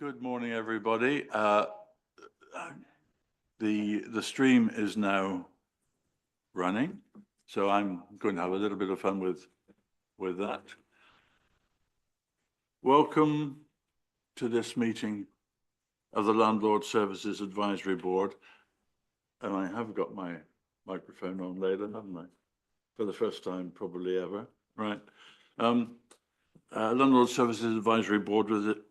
Good morning, everybody. The stream is now running, so I'm going to have a little bit of fun with that. Welcome to this meeting of the Landlord Services Advisory Board. And I have got my microphone on later, haven't I? For the first time, probably ever, right? Landlord Services Advisory Board,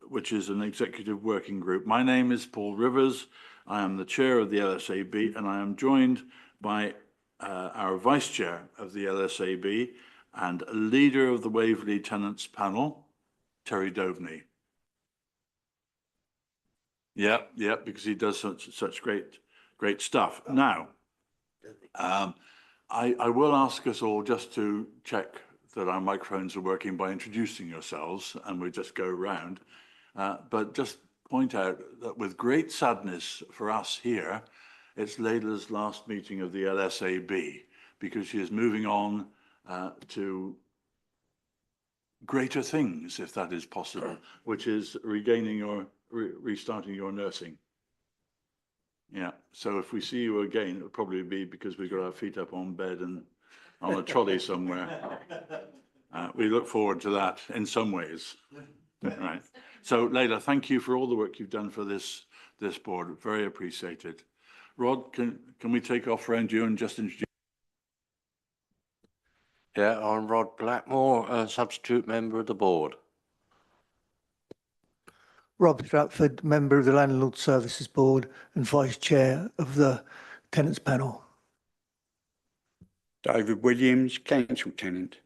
which is an executive working group. My name is Paul Rivers. I am the chair of the LSAB, and I am joined by our vice chair of the LSAB and leader of the Waverley Tenants Panel, Terry Doveney. Yeah, because he does such great stuff. Now, I will ask us all just to check that our microphones are working by introducing yourselves, and we just go around. But just point out that with great sadness for us here, it's Layla's last meeting of the LSAB because she is moving on to greater things, if that is possible, which is restarting your nursing. Yeah, so if we see you again, it'll probably be because we've got our feet up on bed and on a trolley somewhere. We look forward to that in some ways. Right. So, Layla, thank you for all the work you've done for this board. Very appreciated. Rod, can we take off around you and just introduce? Yeah, I'm Rod Blackmore, a substitute member of the board. Rob Stratford, member of the Landlord Services Board and vice chair of the Tenants Panel. David Williams, council tenant.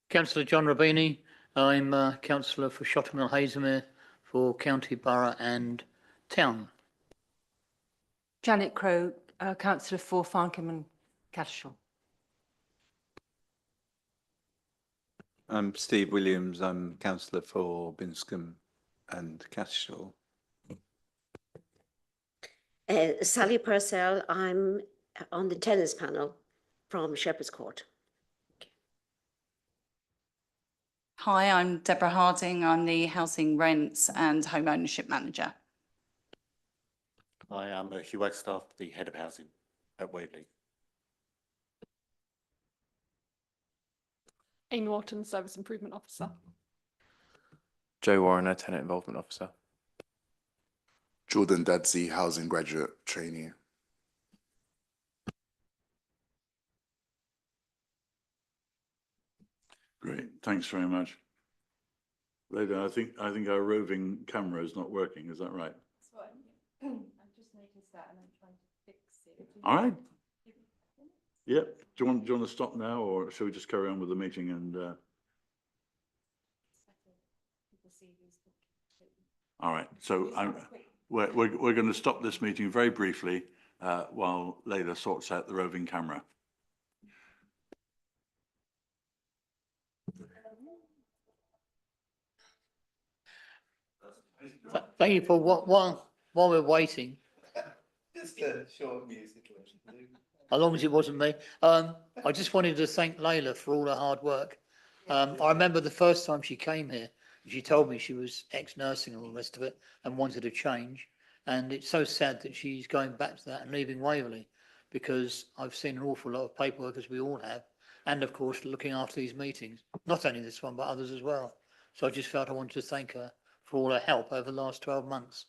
Councillor John Robini. I'm councillor for Shotton Mill Hazlemere for County, Borough and Town. Janet Crowe, councillor for Farnham and Cashel. I'm Steve Williams. I'm councillor for Binscombe and Cashel. Sally Purcell, I'm on the tennis panel from Shepherd's Court. Hi, I'm Deborah Harding. I'm the Housing Rents and Home Ownership Manager. Hi, I'm Hugh Wagstaff, the Head of Housing at Waverley. Amy Wharton, Service Improvement Officer. Joe Warrener, Tenant Involvement Officer. Jordan Dadsey, Housing Graduate Trainee. Great, thanks very much. Later, I think our roving camera is not working. Is that right? That's what I've just noticed that, and I'm trying to fix it. All right. Yep. Do you want to stop now, or shall we just carry on with the meeting and? All right. So we're going to stop this meeting very briefly while Layla sorts out the roving camera. Thank you, Paul. While we're waiting. Just a short music. As long as it wasn't me. I just wanted to thank Layla for all her hard work. I remember the first time she came here, she told me she was ex-nursing and all the rest of it and wanted a change. And it's so sad that she's going back to that and leaving Waverley, because I've seen an awful lot of paperwork, as we all have, and of course looking after these meetings, not only this one but others as well. So I just felt I wanted to thank her for all her help over the last 12 months.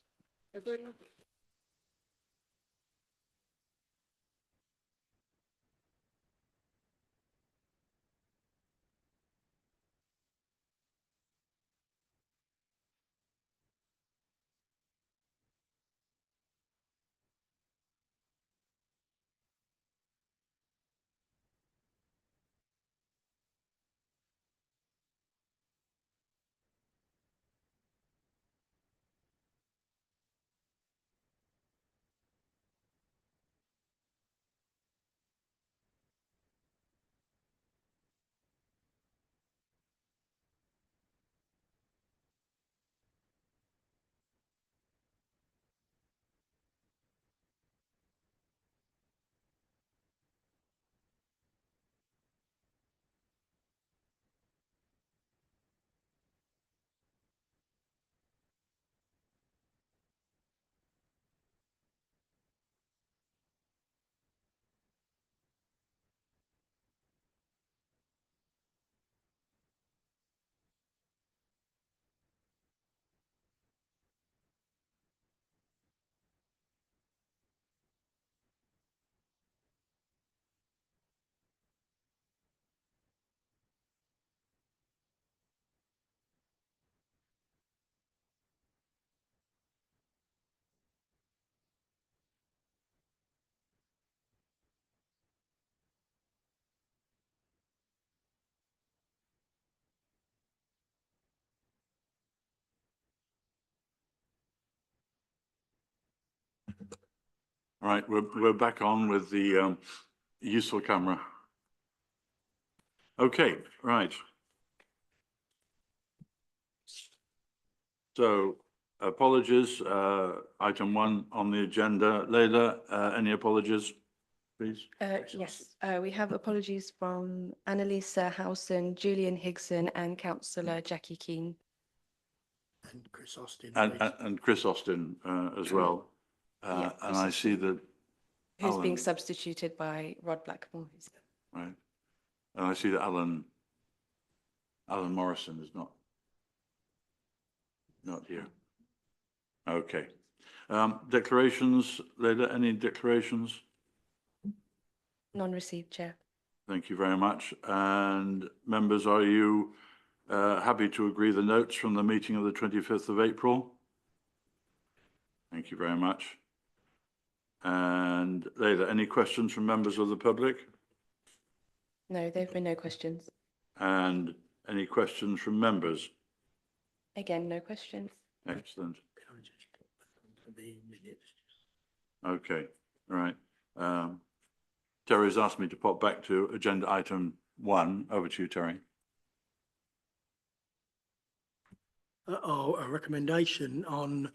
All right, we're back on with the useful camera. Okay, right. So apologies, item 1 on the agenda. Leila, any apologies, please? Yes, we have apologies from Annalisa Howson, Julian Higson and Councillor Jackie Keane. And Chris Austin. And Chris Austin as well. Yeah, And I see that Who's being Alan, substituted by Rod Blackmore. right. And I see that Alan Morrison is not here. Okay. Declarations, Leila, any declarations? None received, Chair. Thank you very much. And members, are you happy to agree the notes from the meeting of the 25th of April? Thank you very much. And Leila, any questions from members of the public? No, there have been no questions. And any questions from members? Again, no questions. Excellent. Okay, all right. Terry's asked me to pop back to agenda item 1. Over to you, Terry. A recommendation on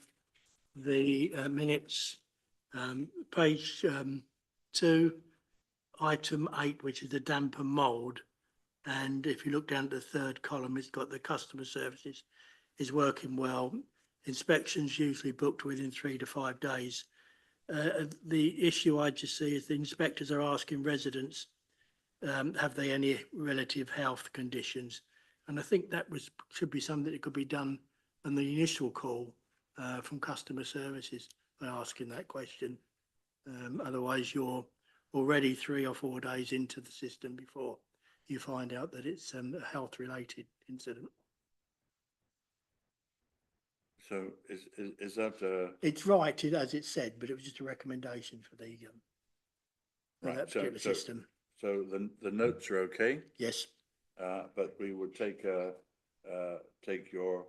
the minutes, page 2, item 8, which is the damp and mould. And if you look down at the third column, it's got the customer services is working well. Inspections usually booked within 3 to 5 days. The issue I just see is the inspectors are asking residents, have they any relative health conditions? And I think that should be something that could be done on the initial call from customer services by asking that question. Otherwise, you're already 3 or 4 days into the system before you find out that it's a health-related incident. So is that It's right as it said, but it was just a recommendation for the right, that particular system. So the notes are okay, Yes. but we would take your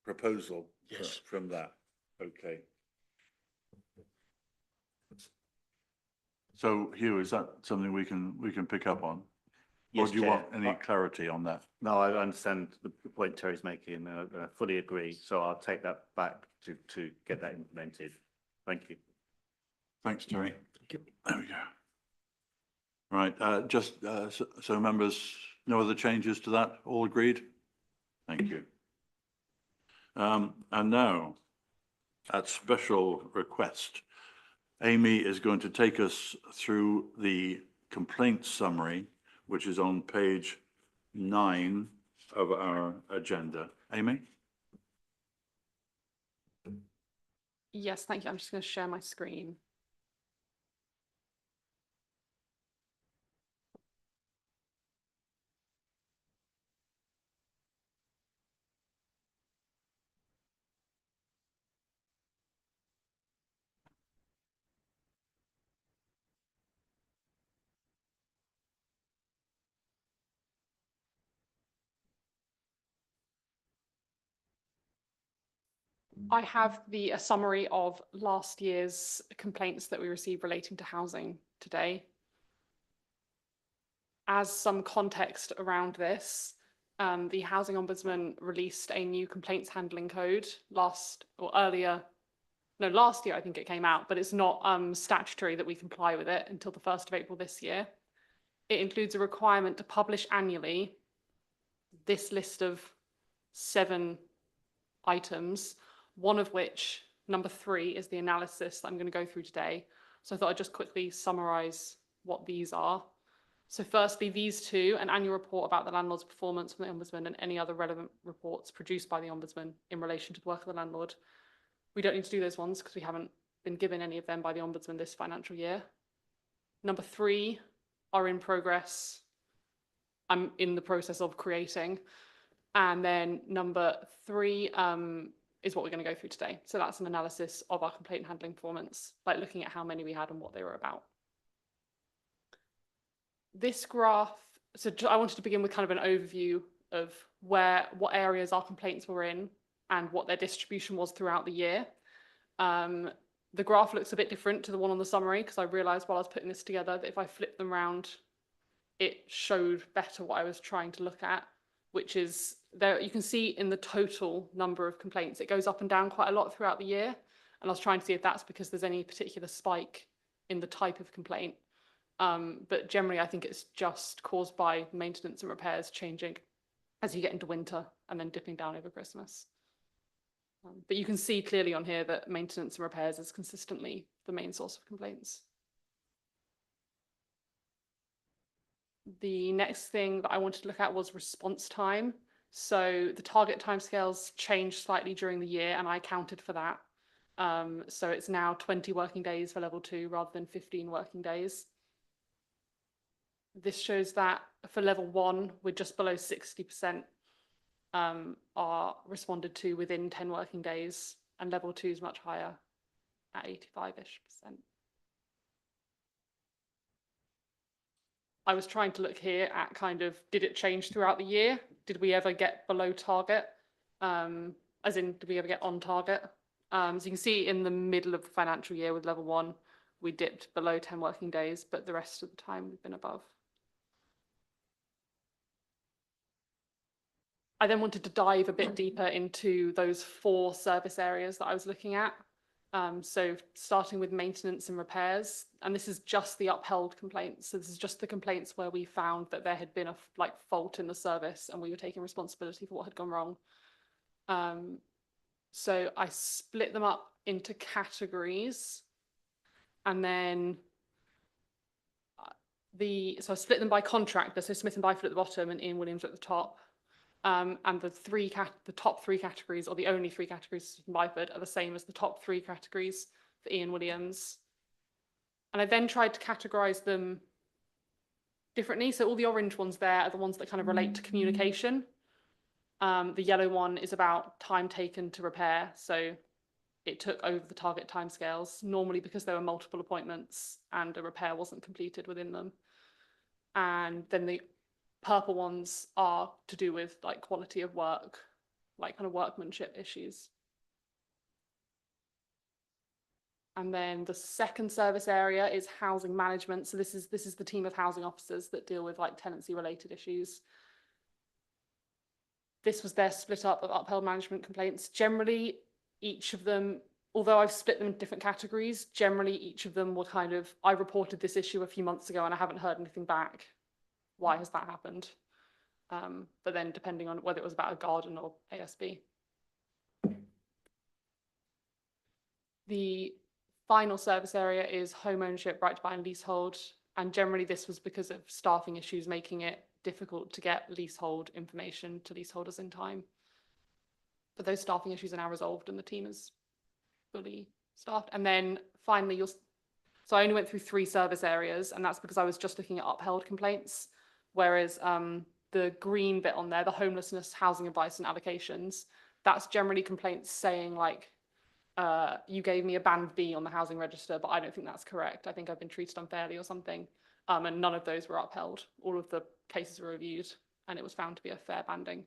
proposal Yes. from that. Okay. So Hugh, is that something we can pick up on? Or Yes, do you Chair. want any clarity on that? No, I understand the point Terry's making, and I fully agree. So I'll take that back to get that implemented. Thank you. Thanks, Terry. There we go. Right, so members, no other changes to that? All agreed? Thank you. And now, at special request, Amy is going to take us through the complaint summary, which is on page 9 of our agenda. Amy? Yes, thank you. I'm just going to share my screen. I have a summary of last year's complaints that we received relating to housing today. As some context around this, the Housing Ombudsman released a new complaints handling code last year, I think it came out, but it's not statutory that we comply with it until the 1st of April this year. It includes a requirement to publish annually this list of 7 items, one of which, number 3, is the analysis that I'm going to go through today. So I thought I'd just quickly summarise what these are. So firstly, these 2, an annual report about the landlord's performance from the Ombudsman and any other relevant reports produced by the Ombudsman in relation to the work of the landlord. We don't need to do those ones because we haven't been given any of them by the Ombudsman this financial year. Number 3 are in progress. I'm in the process of creating. And then number 3 is what we're going to go through today. So that's an analysis of our complaint handling performance, like looking at how many we had and what they were about. This graph, so I wanted to begin with kind of an overview of what areas our complaints were in and what their distribution was throughout the year. The graph looks a bit different to the one on the summary because I realised while I was putting this together that if I flip them round, it showed better what I was trying to look at, which is there. You can see in the total number of complaints, it goes up and down quite a lot throughout the year. And I was trying to see if that's because there's any particular spike in the type of complaint. But generally, I think it's just caused by maintenance and repairs changing as you get into winter and then dipping down over Christmas. But you can see clearly on here that maintenance and repairs is consistently the main source of complaints. The next thing that I wanted to look at was response time. So the target timescales changed slightly during the year, and I accounted for that. So it's now 20 working days for level 2 rather than 15 working days. This shows that for level 1, we're just below 60% are responded to within 10 working days, and level 2 is much higher at 85-ish%. I was trying to look here at kind of, did it change throughout the year? Did we ever get below target? As in, did we ever get on target? So you can see in the middle of the financial year with level 1, we dipped below 10 working days, but the rest of the time we've been above. I then wanted to dive a bit deeper into those 4 service areas that I was looking at. So starting with maintenance and repairs, and this is just the upheld complaints. So this is just the complaints where we found that there had been a fault in the service and we were taking responsibility for what had gone wrong. So I split them up into categories, and then so I split them by contractor. So Smith and Byford at the bottom and Ian Williams at the top. And the top 3 categories, or the only 3 categories from Byford, are the same as the top 3 categories for Ian Williams. And I then tried to categorize them differently. So all the orange ones there are the ones that kind of relate to communication. The yellow one is about time taken to repair. So it took over the target timescales, normally because there were multiple appointments and a repair wasn't completed within them. And then the purple ones are to do with like quality of work, like kind of workmanship issues. And then the second service area is housing management. So this is the team of housing officers that deal with like tenancy related issues. This was their split up of upheld management complaints. Generally, each of them, although I've split them in different categories, generally each of them were kind of, I reported this issue a few months ago and I haven't heard anything back. Why has that happened? But then depending on whether it was about a garden or ASB. The final service area is home ownership, right to buy and leasehold. And generally this was because of staffing issues making it difficult to get leasehold information to leaseholders in time. But those staffing issues are now resolved and the team is fully staffed. And then finally, so I only went through 3 service areas, and that's because I was just looking at upheld complaints. Whereas the green bit on there, the homelessness, housing advice and allocations, that's generally complaints saying like, you gave me a band B on the housing register, but I don't think that's correct. I think I've been treated unfairly or something. And none of those were upheld. All of the cases were reviewed and it was found to be a fair banding.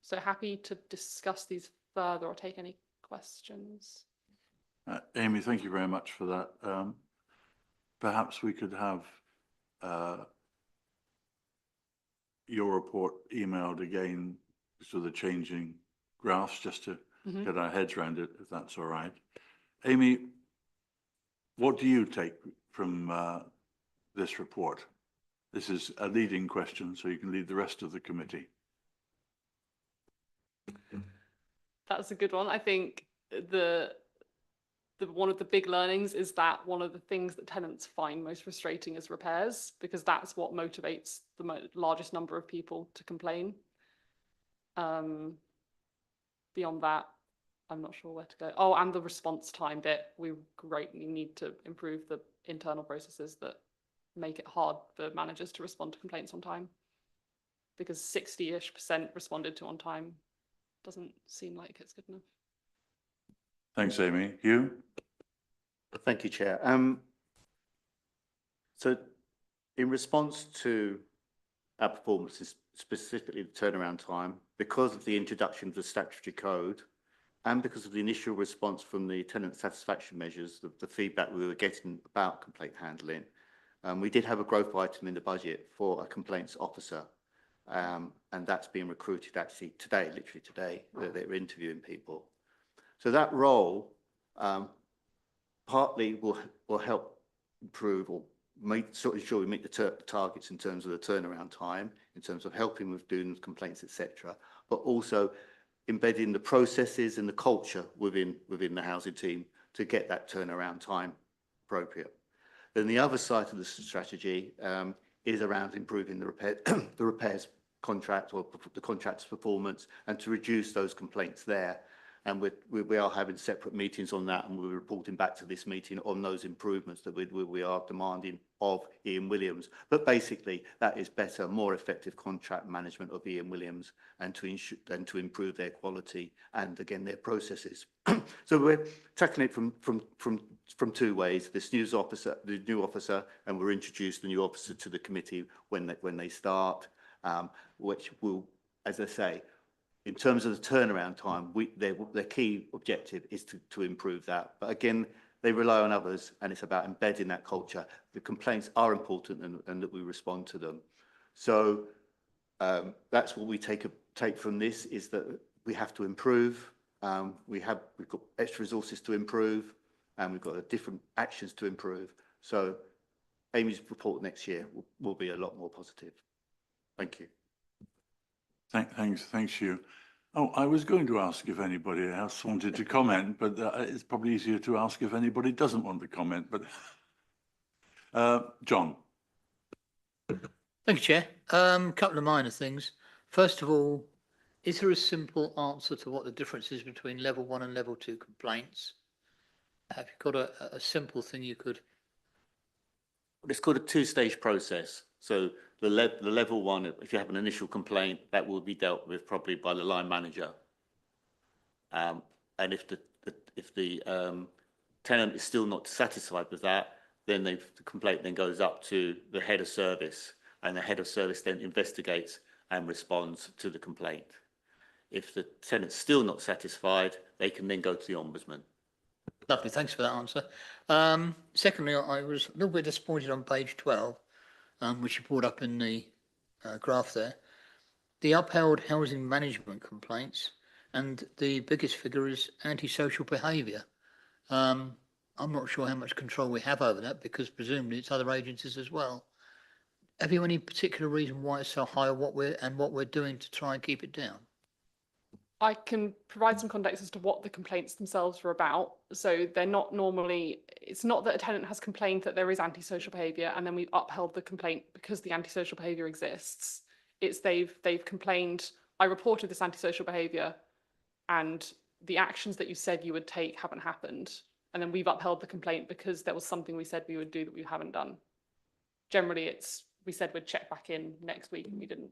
So happy to discuss these further or take any questions. Amy, thank you very much for that. Perhaps we could have your report emailed again, so the changing graphs, just to get our heads around it, if that's all right. Amy, what do you take from this report? This is a leading question, so you can lead the rest of the committee. That's a good one. I think one of the big learnings is that one of the things that tenants find most frustrating is repairs, because that's what motivates the largest number of people to complain. Beyond that, I'm not sure where to go. Oh, and the response time bit. We greatly need to improve the internal processes that make it hard for managers to respond to complaints on time, because 60-ish% responded to on time doesn't seem like it's good enough. Thanks, Amy. Hugh? Thank you, Chair. So in response to our performances, specifically the turnaround time, because of the introduction of the statutory code and because of the initial response from the tenant satisfaction measures, the feedback we were getting about complaint handling, we did have a growth item in the budget for a complaints officer. And that's being recruited actually today, literally today, they're interviewing people. So that role partly will help improve or ensure we meet the targets in terms of the turnaround time, in terms of helping with doing complaints, etc., but also embedding the processes and the culture within the housing team to get that turnaround time appropriate. Then the other side of the strategy is around improving the repairs contract or the contract's performance and to reduce those complaints there. And we are having separate meetings on that, and we're reporting back to this meeting on those improvements that we are demanding of Ian Williams. But basically, that is better, more effective contract management of Ian Williams and to improve their quality and again their processes. So we're tackling it from two ways: this new officer, and we'll introduce the new officer to the committee when they start, which will, as I say, in terms of the turnaround time, their key objective is to improve that. But again, they rely on others, and it's about embedding that culture. The complaints are important, and that we respond to them. So that's what we take from this, is that we have to improve. We've got extra resources to improve, and we've got different actions to improve. So Amy's report next year will be a lot more positive. Thank you. Thanks, Hugh. Oh, I was going to ask if anybody else wanted to comment, but it's probably easier to ask if anybody doesn't want to comment. But John. Thank you, Chair. Couple of minor things. First of all, is there a simple answer to what the difference is between level 1 and level 2 complaints? Have you got a simple thing you could? It's called a two-stage process. So the level 1, if you have an initial complaint, that will be dealt with probably by the line manager. And if the tenant is still not satisfied with that, then the complaint then goes up to the head of service, and the head of service then investigates and responds to the complaint. If the tenant's still not satisfied, they can then go to the Ombudsman. Lovely, thanks for that answer. Secondly, I was a little bit disappointed on page 12, which you brought up in the graph there. The upheld housing management complaints, and the biggest figure is antisocial behaviour. I'm not sure how much control we have over that, because presumably it's other agencies as well. Have you any particular reason why it's so high, what we're doing to try and keep it down? I can provide some context as to what the complaints themselves are about. So they're not normally, it's not that a tenant has complained that there is antisocial behaviour and then we've upheld the complaint because the antisocial behaviour exists. It's they've complained, I reported this antisocial behaviour and the actions that you said you would take haven't happened. And then we've upheld the complaint because there was something we said we would do that we haven't done. Generally, we said we'd check back in next week and we didn't.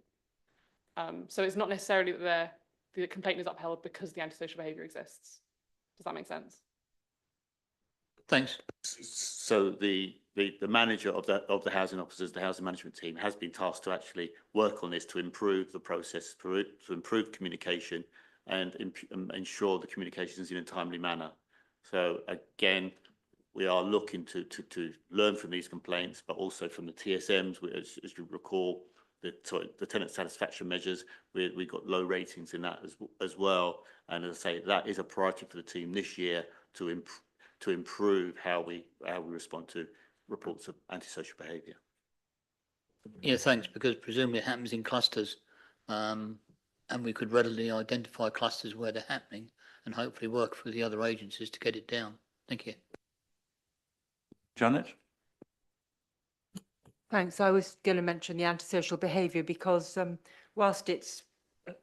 So it's not necessarily that the complaint is upheld because the antisocial behaviour exists. Does that make sense? Thanks. So the manager of the housing officers, the housing management team, has been tasked to actually work on this to improve the process, to improve communication, and ensure the communication is in a timely manner. So again, we are looking to learn from these complaints, but also from the TSMs, as you recall. The tenant satisfaction measures, we got low ratings in that as well. And as I say, that is a priority for the team this year to improve how we respond to reports of antisocial behaviour. Yeah, thanks, because presumably it happens in clusters, and we could readily identify clusters where they're happening and hopefully work through the other agencies to get it down. Thank you. Janet? Thanks. I was going to mention the antisocial behaviour because whilst it's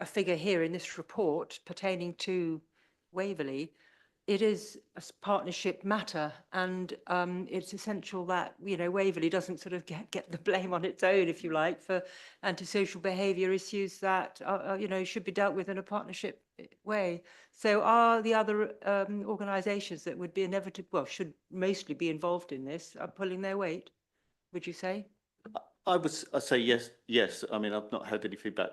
a figure here in this report pertaining to Waverley, it is a partnership matter, and it's essential that, you know, Waverley doesn't sort of get the blame on its own, if you like, for antisocial behaviour issues that you know, should be dealt with in a partnership way. So are the other organisations that would be inevitable, well, should mostly be involved in this, are pulling their weight, would you say? I'd say yes. I mean, I've not heard any feedback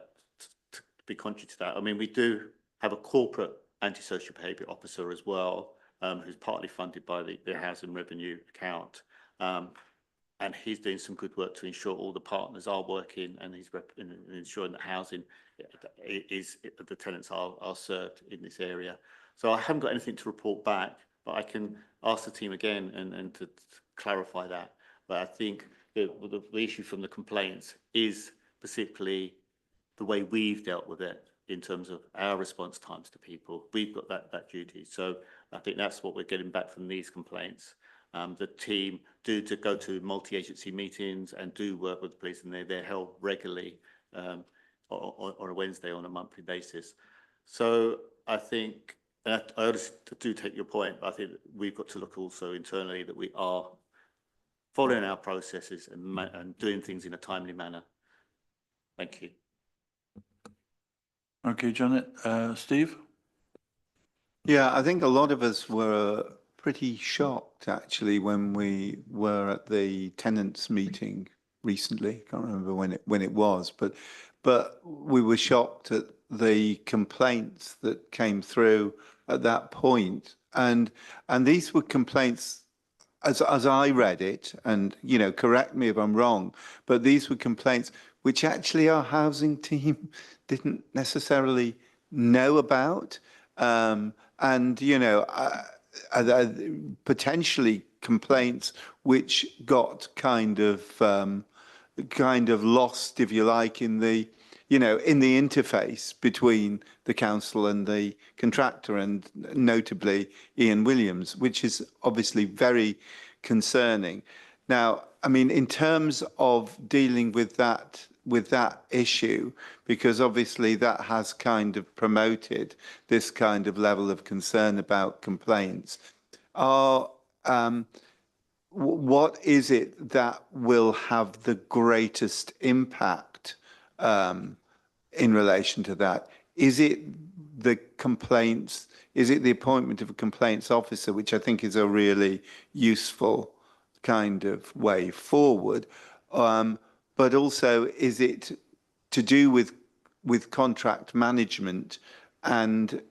to be contrary to that. I mean, we do have a corporate antisocial behaviour officer as well, who's partly funded by the housing revenue account. And he's doing some good work to ensure all the partners are working, and he's ensuring that housing the tenants are served in this area. So I haven't got anything to report back, but I can ask the team again and to clarify that. But I think the issue from the complaints is particularly the way we've dealt with it in terms of our response times to people. We've got that duty. So I think that's what we're getting back from these complaints. The team do to go to multi-agency meetings and do work with the police, and they're held regularly on a Wednesday on a monthly basis. So I think, and I honestly do take your point, but I think we've got to look also internally that we are following our processes and doing things in a timely manner. Thank you. Okay, Janet. Steve? Yeah, I think a lot of us were pretty shocked actually when we were at the tenants meeting recently. Can't remember when it was, but we were shocked at the complaints that came through at that point, and these were complaints as I read it, and correct me if I'm wrong, but these were complaints which actually our housing team didn't necessarily know about, and potentially complaints which got kind of lost, if you like, in the interface between the council and the contractor, and notably Ian Williams, which is obviously very concerning. Now, I mean, in terms of dealing with that issue, because obviously that has kind of promoted this kind of level of concern about complaints, what is it that will have the greatest impact in relation to that? Is it the complaints? Is it the appointment of a complaints officer, which I think is a really useful kind of way forward? But also, is it to do with contract management? And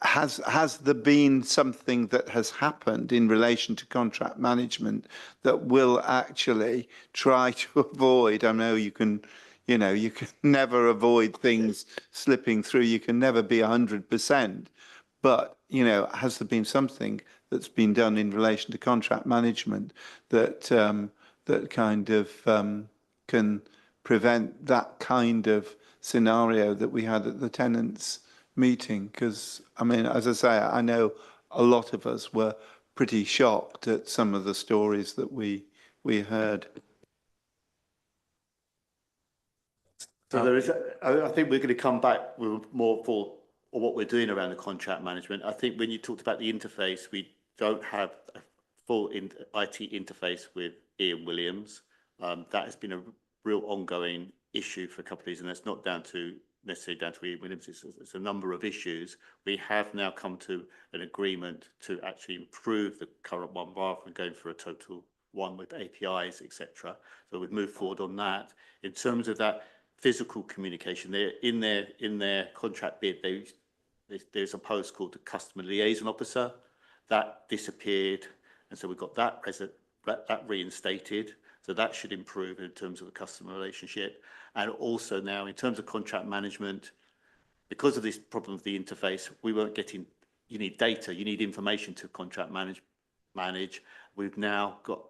has there been something that has happened in relation to contract management that will actually try to avoid? I know you can never avoid things slipping through. You can never be 100%. But, has there been something that's been done in relation to contract management that kind of can prevent that kind of scenario that we had at the tenants meeting? Because, I mean, as I say, I know a lot of us were pretty shocked at some of the stories that we heard. So there is, I think we're going to come back with more for what we're doing around the contract management. I think when you talked about the interface, we don't have a full IT interface with Ian Williams. That has been a real ongoing issue for a couple of years, and that's not necessarily down to Ian Williams. It's a number of issues. We have now come to an agreement to actually improve the current one rather than going for a total one with APIs, etc. So we've moved forward on that. In terms of that physical communication, in their contract bid, there's a post called the customer liaison officer that disappeared, and so we've got that reinstated. So that should improve in terms of the customer relationship. And also now in terms of contract management, because of this problem of the interface, we weren't getting, you need data, you need information to contract manage. We've now got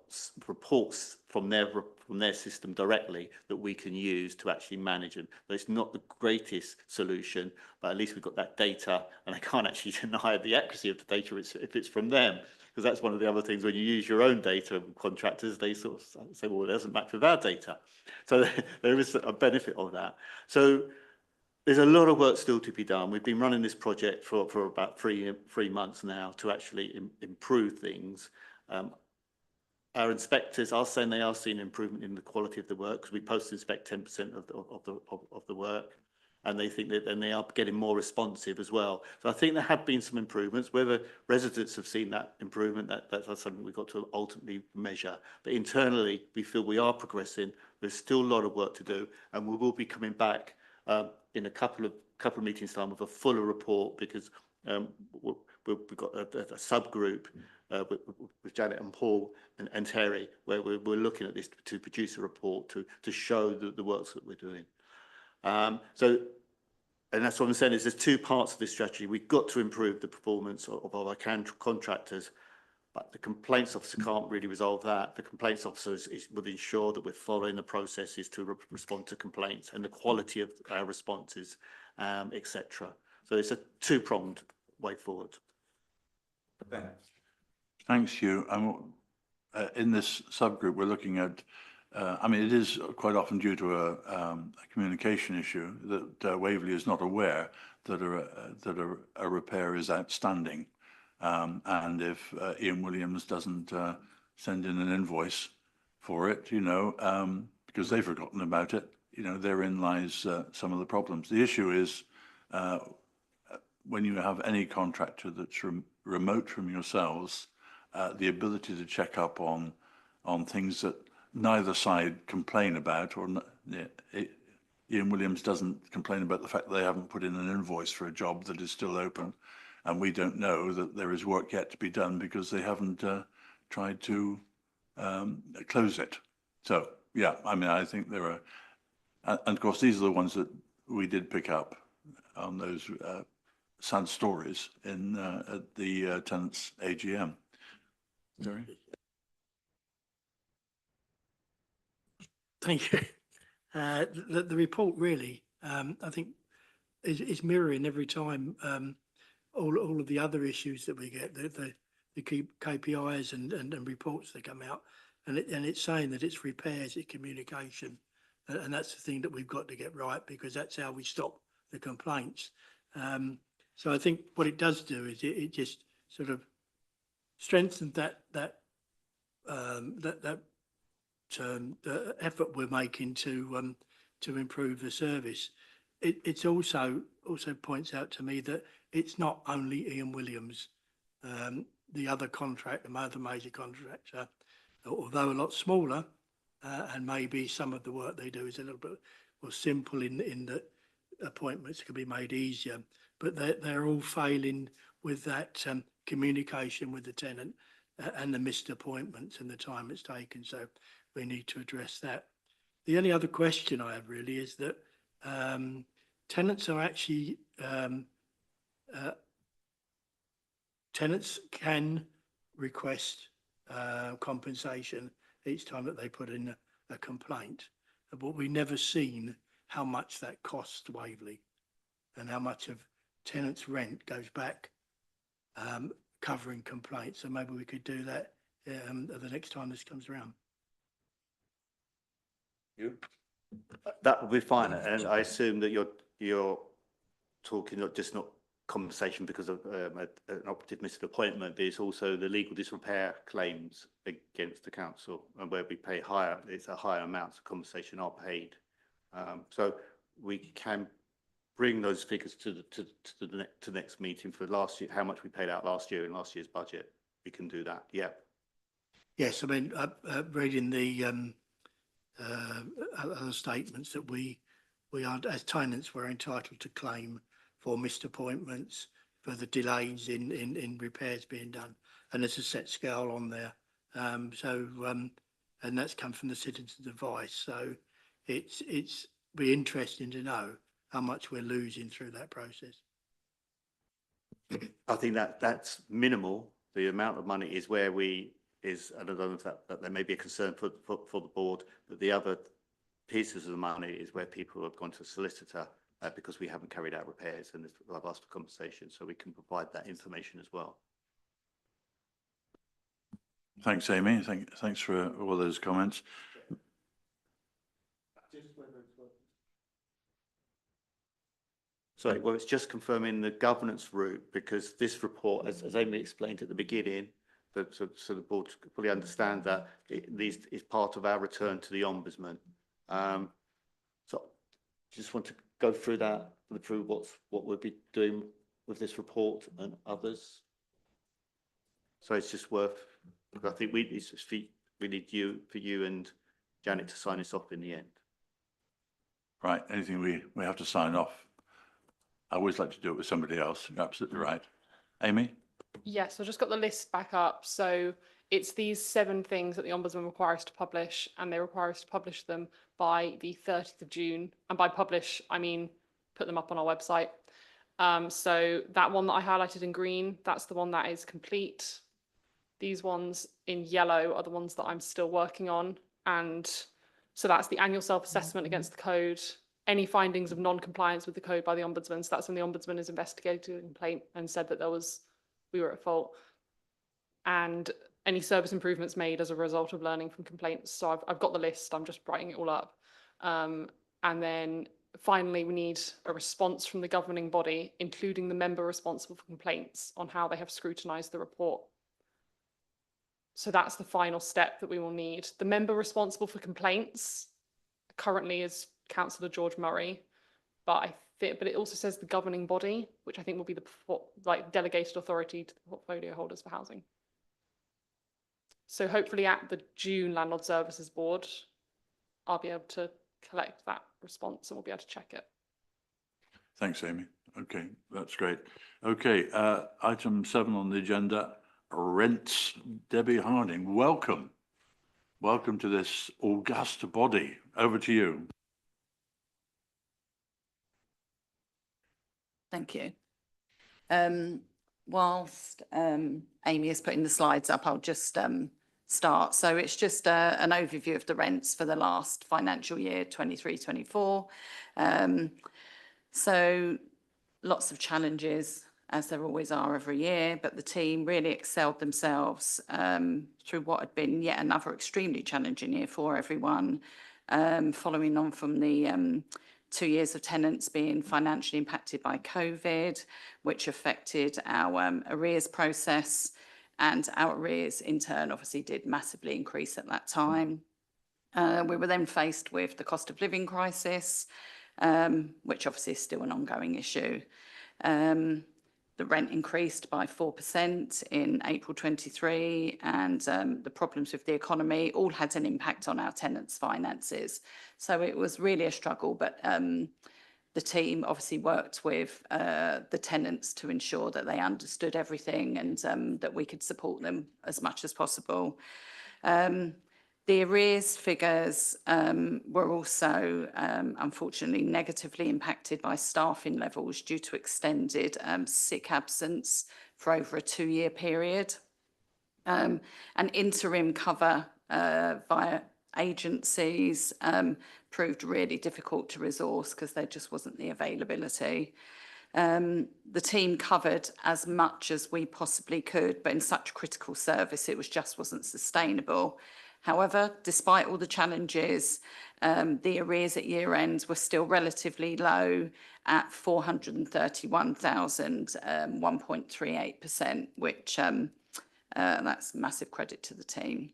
reports from their system directly that we can use to actually manage it. But it's not the greatest solution, but at least we've got that data, and I can't actually deny the accuracy of the data if it's from them. Because that's one of the other things when you use your own data, contractors, they sort of say, well, it doesn't match with our data. So there is a benefit of that. So there's a lot of work still to be done. We've been running this project for about three months now to actually improve things. Our inspectors are saying they are seeing improvement in the quality of the work, because we post-inspect 10% of the work. And they think that, and they are getting more responsive as well. So I think there have been some improvements. Whether residents have seen that improvement, that's something we've got to ultimately measure. But internally, we feel we are progressing. There's still a lot of work to do, and we will be coming back in a couple of couple of meetings time with a fuller report, because we've got a subgroup with Janet and Paul and Terry, where we're looking at this to produce a report to show the works that we're doing. And that's what I'm saying, is there's two parts of this strategy. We've got to improve the performance of our contractors, but the complaints officer can't really resolve that. The complaints officer will ensure that we're following the processes to respond to complaints and the quality of our responses, etc. So it's a two-pronged way forward. Thanks, Hugh. In this subgroup, we're looking at, I mean, it is quite often due to a communication issue that Waverley is not aware that a repair is outstanding. And if Ian Williams doesn't send in an invoice for it, because they've forgotten about it, therein lies some of the problems. The issue is when you have any contractor that's remote from yourselves, the ability to check up on things that neither side complain about, or Ian Williams doesn't complain about the fact that they haven't put in an invoice for a job that is still open, and we don't know that there is work yet to be done because they haven't tried to close it. So, yeah, I mean, I think there are, and of course, these are the ones that we did pick up on those sad stories at the tenants' AGM. Sorry. Thank you. The report really, I think, is mirroring every time all of the other issues that we get, the KPIs and reports that come out, and it's saying that it's repairs, it's communication, and that's the thing that we've got to get right, because that's how we stop the complaints. So I think what it does do is it just sort of strengthens the effort we're making to improve the service. It's also points out to me that it's not only Ian Williams, the other major contractor, although a lot smaller, and maybe some of the work they do is a little bit more simple in the appointments can be made easier, but they're all failing with that communication with the tenant and the missed appointments and the time it's taken. So we need to address that. The only other question I have really is that tenants are actually tenants can request compensation each time that they put in a complaint, but we've never seen how much that costs Waverley and how much of tenants' rent goes back covering complaints. So maybe we could do that the next time this comes around. You? That would be fine, and I assume that you're talking not compensation because of an operative missed appointment, but it's also the legal disrepair claims against the council, and where we pay higher, it's a higher amounts of compensation are paid. So we can bring those figures to the next meeting for last year, how much we paid out last year in last year's budget. We can do that. Yeah. Yes, I mean, reading the other statements that we are, as tenants, we're entitled to claim for missed appointments, for the delays in repairs being done, and there's a set scale on there. And that's come from the citizens' advice. So it's be interesting to know how much we're losing through that process. I think that's minimal. The amount of money is where I don't know if that there may be a concern for the board, but the other pieces of the money is where people have gone to a solicitor because we haven't carried out repairs, and I've asked for compensation, so we can provide that information as well. Thanks, Amy. Thanks for all those comments. Sorry, well, it's just confirming the governance route, because this report, as Amy explained at the beginning, so the board fully understand that these is part of our return to the Ombudsman. So just want to go through that, through what we'll be doing with this report and others. So it's just worth, I think we need you and Janet to sign this off in the end. Right, anything we have to sign off. I always like to do it with somebody else. You're absolutely right. Amy? Yes, I just got the list back up. So it's these 7 things that the Ombudsman requires us to publish, and they require us to publish them by the 30th of June. And by publish, I mean put them up on our website. So that one that I highlighted in green, that's the one that is complete. These ones in yellow are the ones that I'm still working on. And so that's the annual self-assessment against the code, any findings of non-compliance with the code by the Ombudsman. So that's when the Ombudsman has investigated a complaint and said that we were at fault. And any service improvements made as a result of learning from complaints. So I've got the list, I'm just writing it all up. And then finally, we need a response from the governing body, including the member responsible for complaints, on how they have scrutinised the report. So that's the final step that we will need. The member responsible for complaints currently is Councillor George Murray, but it also says the governing body, which I think will be the delegated authority to the portfolio holders for housing. So hopefully at the June Landlord Services Board, I'll be able to collect that response and we'll be able to check it. Thanks, Amy. Okay, that's great. Okay, item 7 on the agenda, rents. Debbie Harding, welcome. Welcome to this august body. Over to you. Thank you. Whilst Amy is putting the slides up, I'll just start. So it's just an overview of the rents for the last financial year, 23-24. So lots of challenges, as there always are every year, but the team really excelled themselves through what had been yet another extremely challenging year for everyone, following on from the 2 years of tenants being financially impacted by COVID, which affected our arrears process, and our arrears in turn obviously did massively increase at that time. We were then faced with the cost of living crisis, which obviously is still an ongoing issue. The rent increased by 4% in April 23, and the problems with the economy all had an impact on our tenants' finances. So it was really a struggle, but the team obviously worked with the tenants to ensure that they understood everything and that we could support them as much as possible. The arrears figures were also unfortunately negatively impacted by staffing levels due to extended sick absence for over a 2-year period. An interim cover via agencies proved really difficult to resource because there just wasn't the availability. The team covered as much as we possibly could, but in such critical service, it just wasn't sustainable. However, despite all the challenges, the arrears at year end were still relatively low at 431,000, 1.38%, which that's massive credit to the team.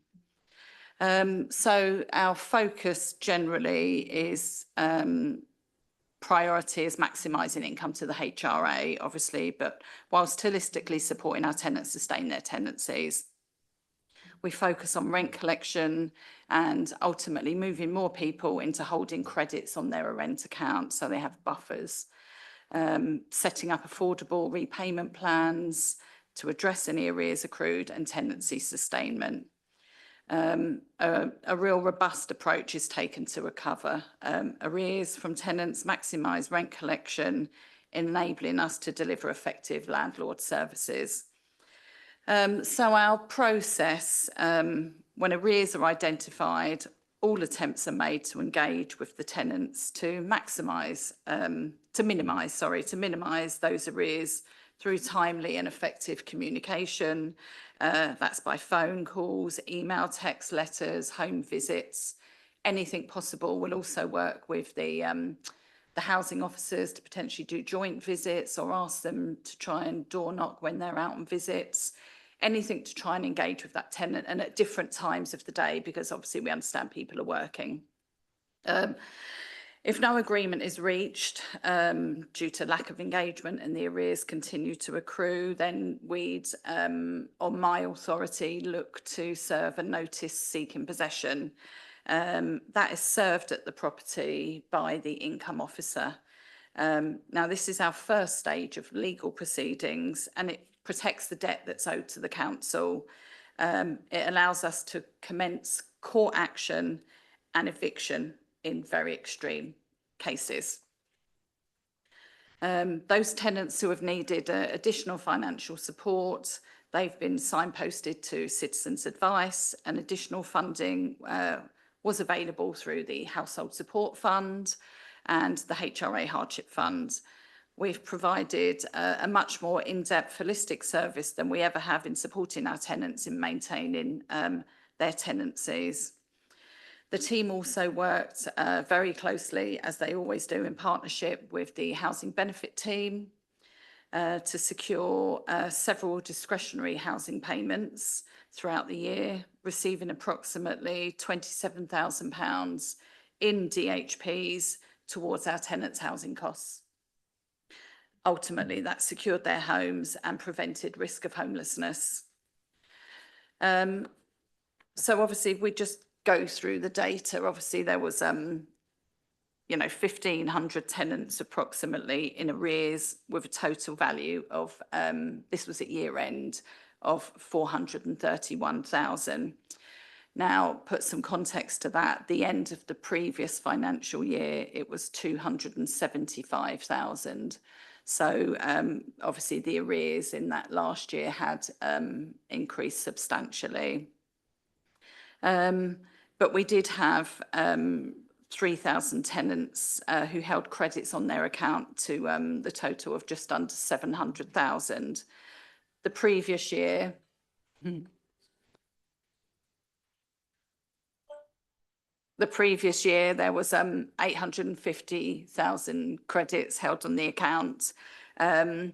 So our focus generally is priority is maximising income to the HRA, obviously, but whilst holistically supporting our tenants sustain their tenancies, we focus on rent collection and ultimately moving more people into holding credits on their rent account so they have buffers, setting up affordable repayment plans to address any arrears accrued and tenancy sustainment. A real robust approach is taken to recover arrears from tenants, maximise rent collection, enabling us to deliver effective landlord services. So our process, when arrears are identified, all attempts are made to engage with the tenants to minimise those arrears through timely and effective communication. That's by phone calls, email, text, letters, home visits, anything possible. We'll also work with the housing officers to potentially do joint visits or ask them to try and door knock when they're out on visits, anything to try and engage with that tenant and at different times of the day, because obviously we understand people are working. If no agreement is reached due to lack of engagement and the arrears continue to accrue, then we'd, on my authority, look to serve a notice seeking possession. That is served at the property by the income officer. Now, this is our first stage of legal proceedings, and it protects the debt that's owed to the council. It allows us to commence court action and eviction in very extreme cases. Those tenants who have needed additional financial support, they've been signposted to Citizens Advice, and additional funding was available through the Household Support Fund and the HRA Hardship Fund. We've provided a much more in-depth holistic service than we ever have in supporting our tenants in maintaining their tenancies. The team also worked very closely, as they always do, in partnership with the housing benefit team to secure several discretionary housing payments throughout the year, receiving approximately £27,000 in DHPs towards our tenants' housing costs. Ultimately, that secured their homes and prevented risk of homelessness. So obviously, we just go through the data. Obviously, there was, 1,500 tenants approximately in arrears with a total value of, this was at year end, of 431,000. Now, put some context to that, the end of the previous financial year, it was 275,000. So obviously the arrears in that last year had increased substantially. But we did have 3,000 tenants who held credits on their account to the total of just under 700,000. The previous year, there was 850,000 credits held on the account. And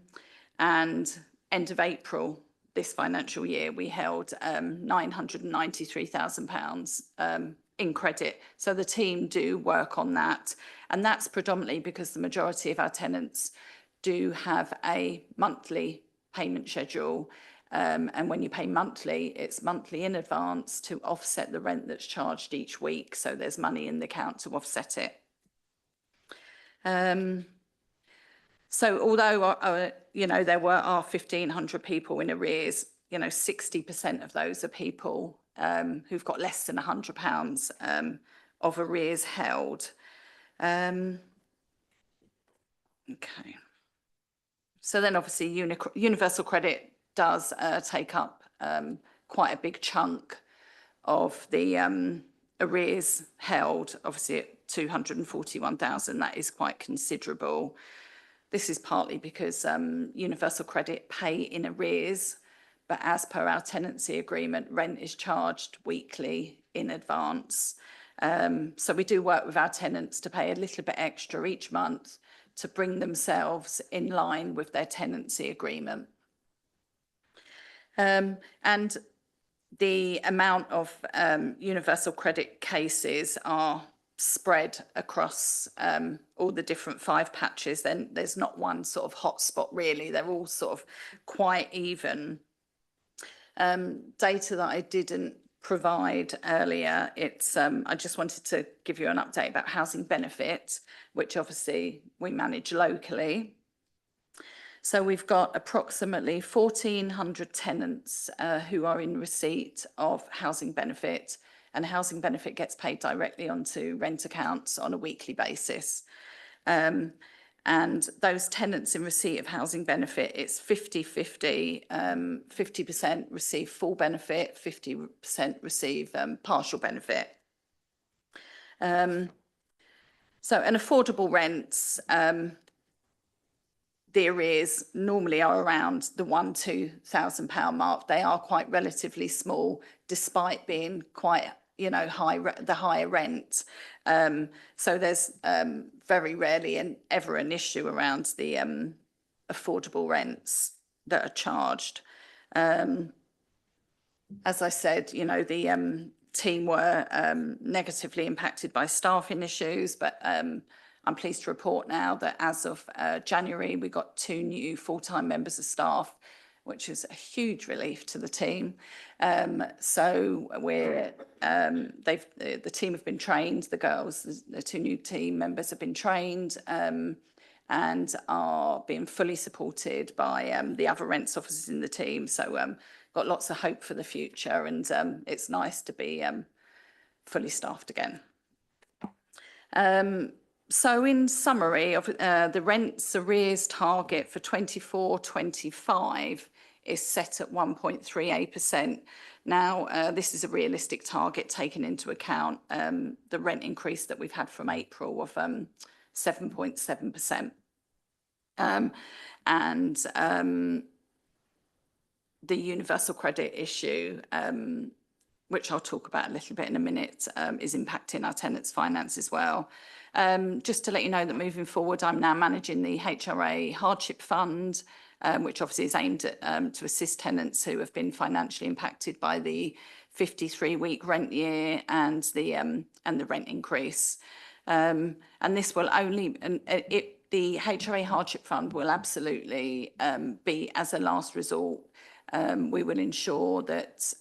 end of April this financial year, we held £993,000 in credit. So the team do work on that. And that's predominantly because the majority of our tenants do have a monthly payment schedule. And when you pay monthly, it's monthly in advance to offset the rent that's charged each week. So there's money in the account to offset it. So although, there were 1,500 people in arrears, 60% of those are people who've got less than £100 of arrears held. Okay. So then obviously universal credit does take up quite a big chunk of the arrears held, obviously at 241,000, that is quite considerable. This is partly because universal credit pay in arrears, but as per our tenancy agreement, rent is charged weekly in advance. So we do work with our tenants to pay a little bit extra each month to bring themselves in line with their tenancy agreement. And the amount of universal credit cases are spread across all the different 5 patches. Then there's not one sort of hotspot really. They're all sort of quite even. Data that I didn't provide earlier, it's I just wanted to give you an update about housing benefit, which obviously we manage locally. So we've got approximately 1,400 tenants who are in receipt of housing benefit, and housing benefit gets paid directly onto rent accounts on a weekly basis. And those tenants in receipt of housing benefit, it's 50-50, 50% receive full benefit, 50% receive partial benefit. So, and affordable rents, the arrears normally are around the £1,000-2,000 mark. They are quite relatively small, despite being quite, the higher rent. So there's very rarely ever an issue around the affordable rents that are charged. As I said, the team were negatively impacted by staffing issues, but I'm pleased to report now that as of January, we got 2 new full-time members of staff, which is a huge relief to the team. So the team have been trained, the girls, the 2 new team members have been trained, and and are being fully supported by the other rents officers in the team. So got lots of hope for the future, and it's nice to be fully staffed again. So in summary, of the rents arrears target for 24-25 is set at 1.38%. Now, this is a realistic target taking into account the rent increase that we've had from April of 7.7%. And the universal credit issue, which I'll talk about a little bit in a minute, is impacting our tenants' finance as well. Just to let you know that moving forward, I'm now managing the HRA Hardship Fund, which obviously is aimed at to assist tenants who have been financially impacted by the 53-week rent year and the rent increase. And this will only, the HRA Hardship Fund will absolutely be as a last resort. We will ensure that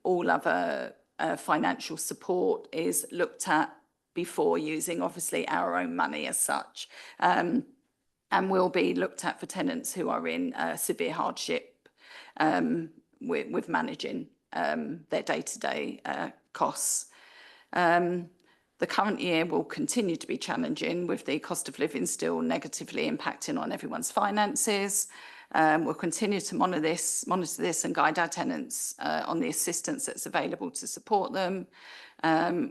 all other financial support is looked at before using, obviously, our own money as such, and will be looked at for tenants who are in severe hardship with managing their day-to-day costs. The current year will continue to be challenging, with the cost of living still negatively impacting on everyone's finances. We'll continue to monitor this and guide our tenants on the assistance that's available to support them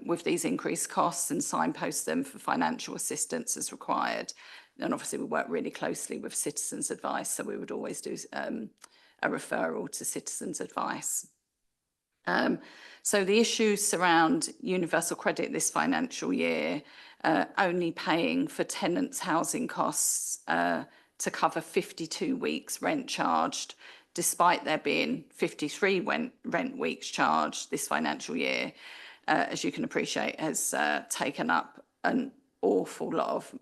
with these increased costs, and signpost them for financial assistance as required. And obviously we work really closely with Citizens Advice, so we would always do a referral to Citizens Advice. So the issues surround universal credit this financial year, only paying for tenants' housing costs to cover 52 weeks rent charged, despite there being 53 rent weeks charged this financial year, as you can appreciate, has taken up an awful lot of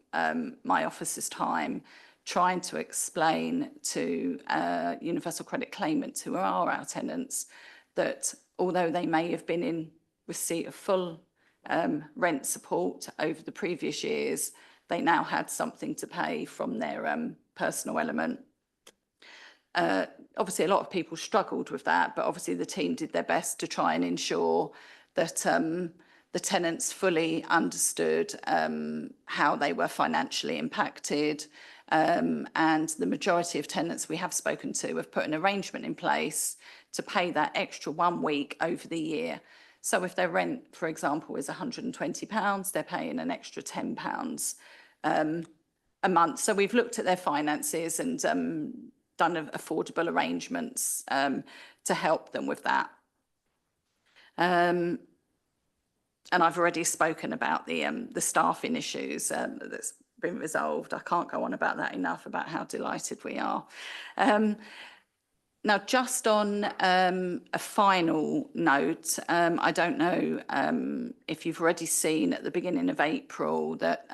my office's time trying to explain to universal credit claimants, who are our tenants, that although they may have been in receipt of full rent support over the previous years, they now had something to pay from their personal element. Obviously, a lot of people struggled with that, but obviously the team did their best to try and ensure that the tenants fully understood how they were financially impacted. And the majority of tenants we have spoken to have put an arrangement in place to pay that extra 1 week over the year. So if their rent, for example, is £120, they're paying an extra £10 a month. So we've looked at their finances and done affordable arrangements to help them with that. And I've already spoken about the staffing issues that's been resolved. I can't go on about that enough, about how delighted we are. Now, just on a final note, I don't know if you've already seen at the beginning of April that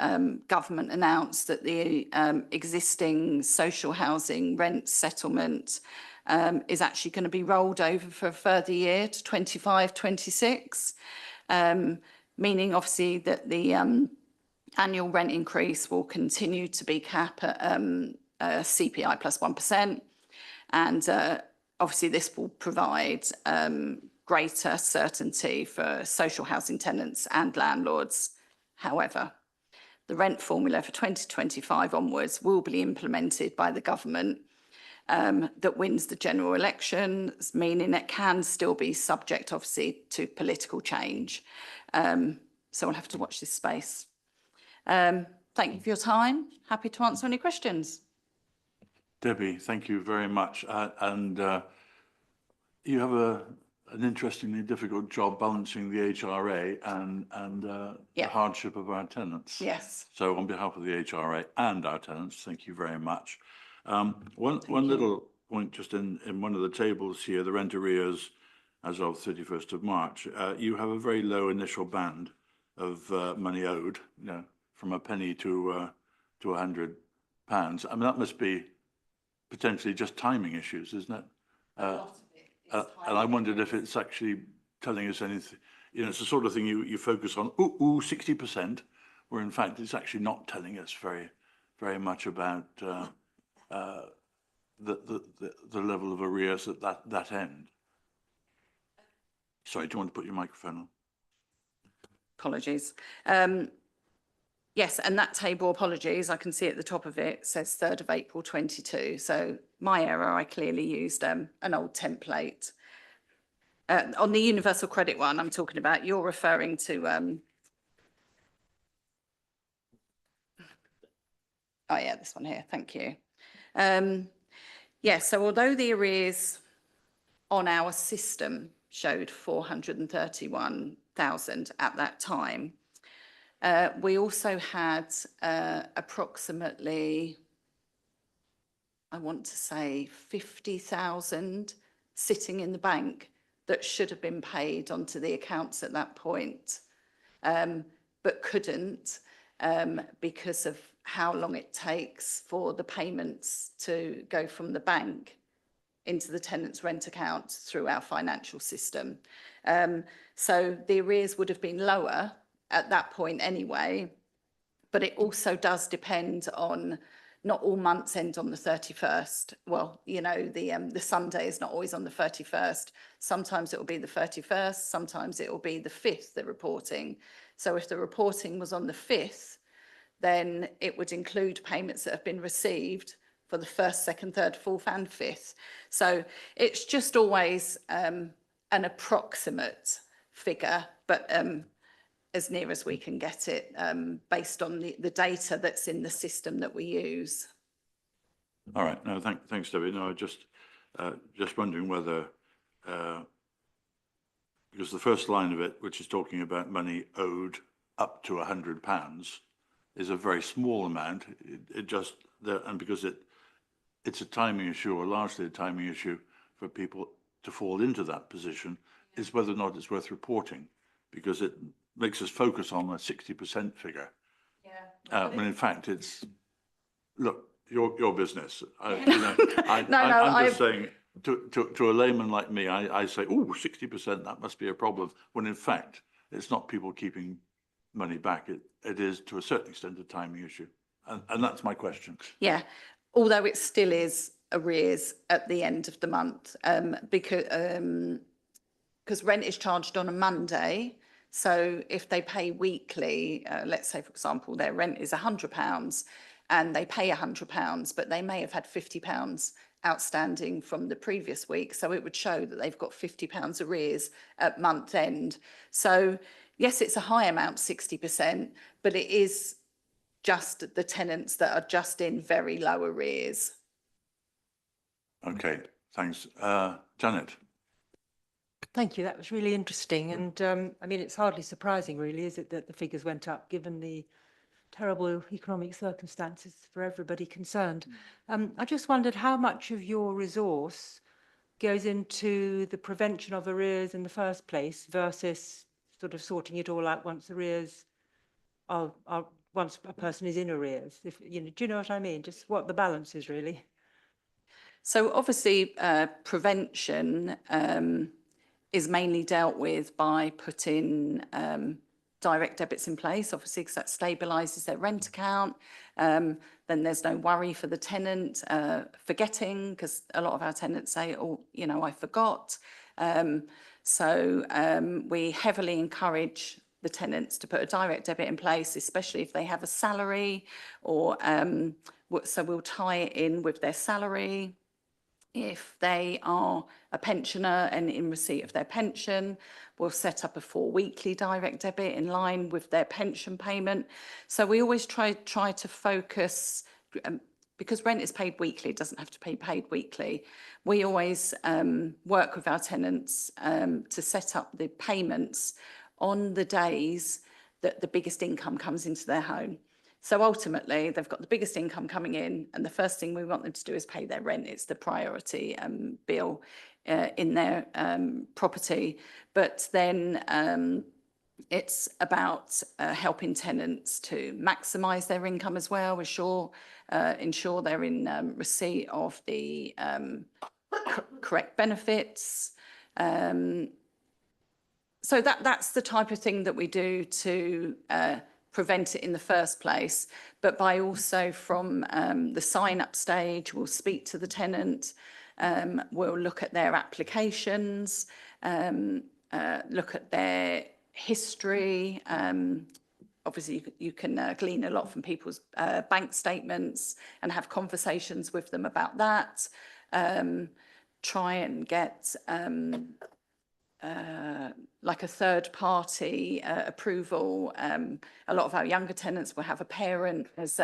government announced that the existing social housing rent settlement is actually going to be rolled over for a further year to 25-26, meaning obviously that the annual rent increase will continue to be capped at CPI plus 1%. And obviously this will provide greater certainty for social housing tenants and landlords. However, the rent formula for 2025 onwards will be implemented by the government that wins the general elections, meaning it can still be subject, obviously, to political change. So we'll have to watch this space. Thank you for your time. Happy to answer any questions. Debbie, thank you very much. And you have an interestingly difficult job balancing the HRA and the hardship of our tenants. Yes. So on behalf of the HRA and our tenants, thank you very much. One little point just in one of the tables here, the rent arrears as of 31st of March, you have a very low initial band of money owed, you know, from a penny to £100. I mean, that must be potentially just timing issues, isn't it? And I wondered if it's actually telling us anything. You know, it's the sort of thing you focus on, 60%, where in fact it's actually not telling us very very much about the level of arrears at that end. Sorry, do you want to put your microphone on? Apologies. Yes, and that table, apologies, I can see at the top of it says 3rd of April 22. So my error, I clearly used an old template. On the universal credit one I'm talking about, you're referring to, oh yeah, this one here, thank you. Yes, so although the arrears on our system showed 431,000 at that time, we also had approximately, I want to say 50,000 sitting in the bank that should have been paid onto the accounts at that point, but couldn't because of how long it takes for the payments to go from the bank into the tenant's rent account through our financial system. So the arrears would have been lower at that point anyway, but it also does depend on, not all months end on the 31st. Well, you know, the Sunday is not always on the 31st. Sometimes it will be the 31st, sometimes it will be the 5th, the reporting. So if the reporting was on the 5th, then it would include payments that have been received for the 1st, 2nd, 3rd, 4th and 5th. So it's just always an approximate figure, but as near as we can get it based on the data that's in the system that we use. All right, no, thanks, Debbie. No, just wondering whether, because the first line of it, which is talking about money owed up to £100, is a very small amount. It just, and because it's a timing issue, or largely a timing issue for people to fall into that position, is whether or not it's worth reporting, because it makes us focus on a 60% figure. Yeah. When in fact it's, look, your business. I'm just saying, to a layman like me, I say, oh, 60%, that must be a problem. When in fact, it's not people keeping money back. It is to a certain extent a timing issue. And that's my question. Yeah, although it still is arrears at the end of the month, because rent is charged on a Monday. So if they pay weekly, let's say, for example, their rent is £100 and they pay £100, but they may have had £50 outstanding from the previous week. So it would show that they've got £50 arrears at month end. So yes, it's a high amount, 60%, but it is just the tenants that are just in very low arrears. Okay, thanks. Janet. Thank you. That was really interesting. And I mean, it's hardly surprising, really, is it, that the figures went up given the terrible economic circumstances for everybody concerned. I just wondered how much of your resource goes into the prevention of arrears in the first place versus sort of sorting it all out once arrears are once a person is in arrears. If you know, do you know what I mean? Just what the balance is really. So obviously, prevention is mainly dealt with by putting direct debits in place, obviously, because that stabilises their rent account. Then there's no worry for the tenant forgetting, because a lot of our tenants say, oh, you know, I forgot. So we heavily encourage the tenants to put a direct debit in place, especially if they have a salary, or so we'll tie it in with their salary. If they are a pensioner and in receipt of their pension, we'll set up a 4-weekly direct debit in line with their pension payment. So we always try to focus, because rent is paid weekly, it doesn't have to be paid weekly. We always work with our tenants to set up the payments on the days that the biggest income comes into their home. So ultimately, they've got the biggest income coming in, and the first thing we want them to do is pay their rent. It's the priority bill in their property. But then it's about helping tenants to maximise their income as well, ensure they're in receipt of the correct benefits. So that's the type of thing that we do to prevent it in the first place, but by also from the sign-up stage, we'll speak to the tenant, we'll look at their applications, look at their history. Obviously, you can glean a lot from people's bank statements and have conversations with them about that. Try and get like a third party approval. A lot of our younger tenants will have a parent as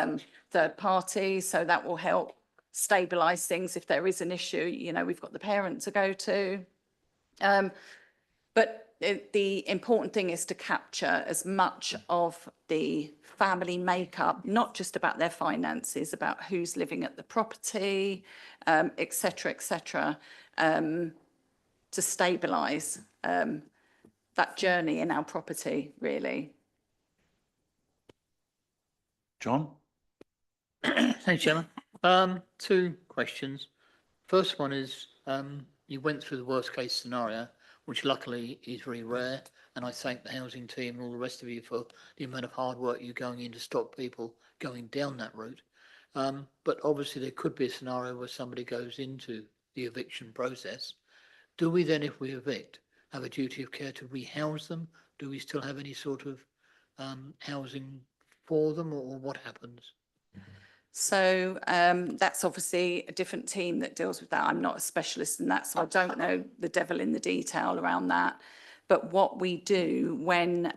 third party, so that will help stabilise things if there is an issue. You know, we've got the parent to go to. But the important thing is to capture as much of the family makeup, not just about their finances, about who's living at the property, et cetera, to stabilise that journey in our property, really. John? Thanks, Chairman. Two questions. First one is, you went through the worst case scenario, which luckily is very rare, and I thank the housing team and all the rest of you for the amount of hard work you're going in to stop people going down that route. But obviously there could be a scenario where somebody goes into the eviction process. Do we then, if we evict, have a duty of care to rehouse them? Do we still have any sort of housing for them, or what happens? So that's obviously a different team that deals with that. I'm not a specialist in that, so I don't know the devil in the detail around that. But what we do when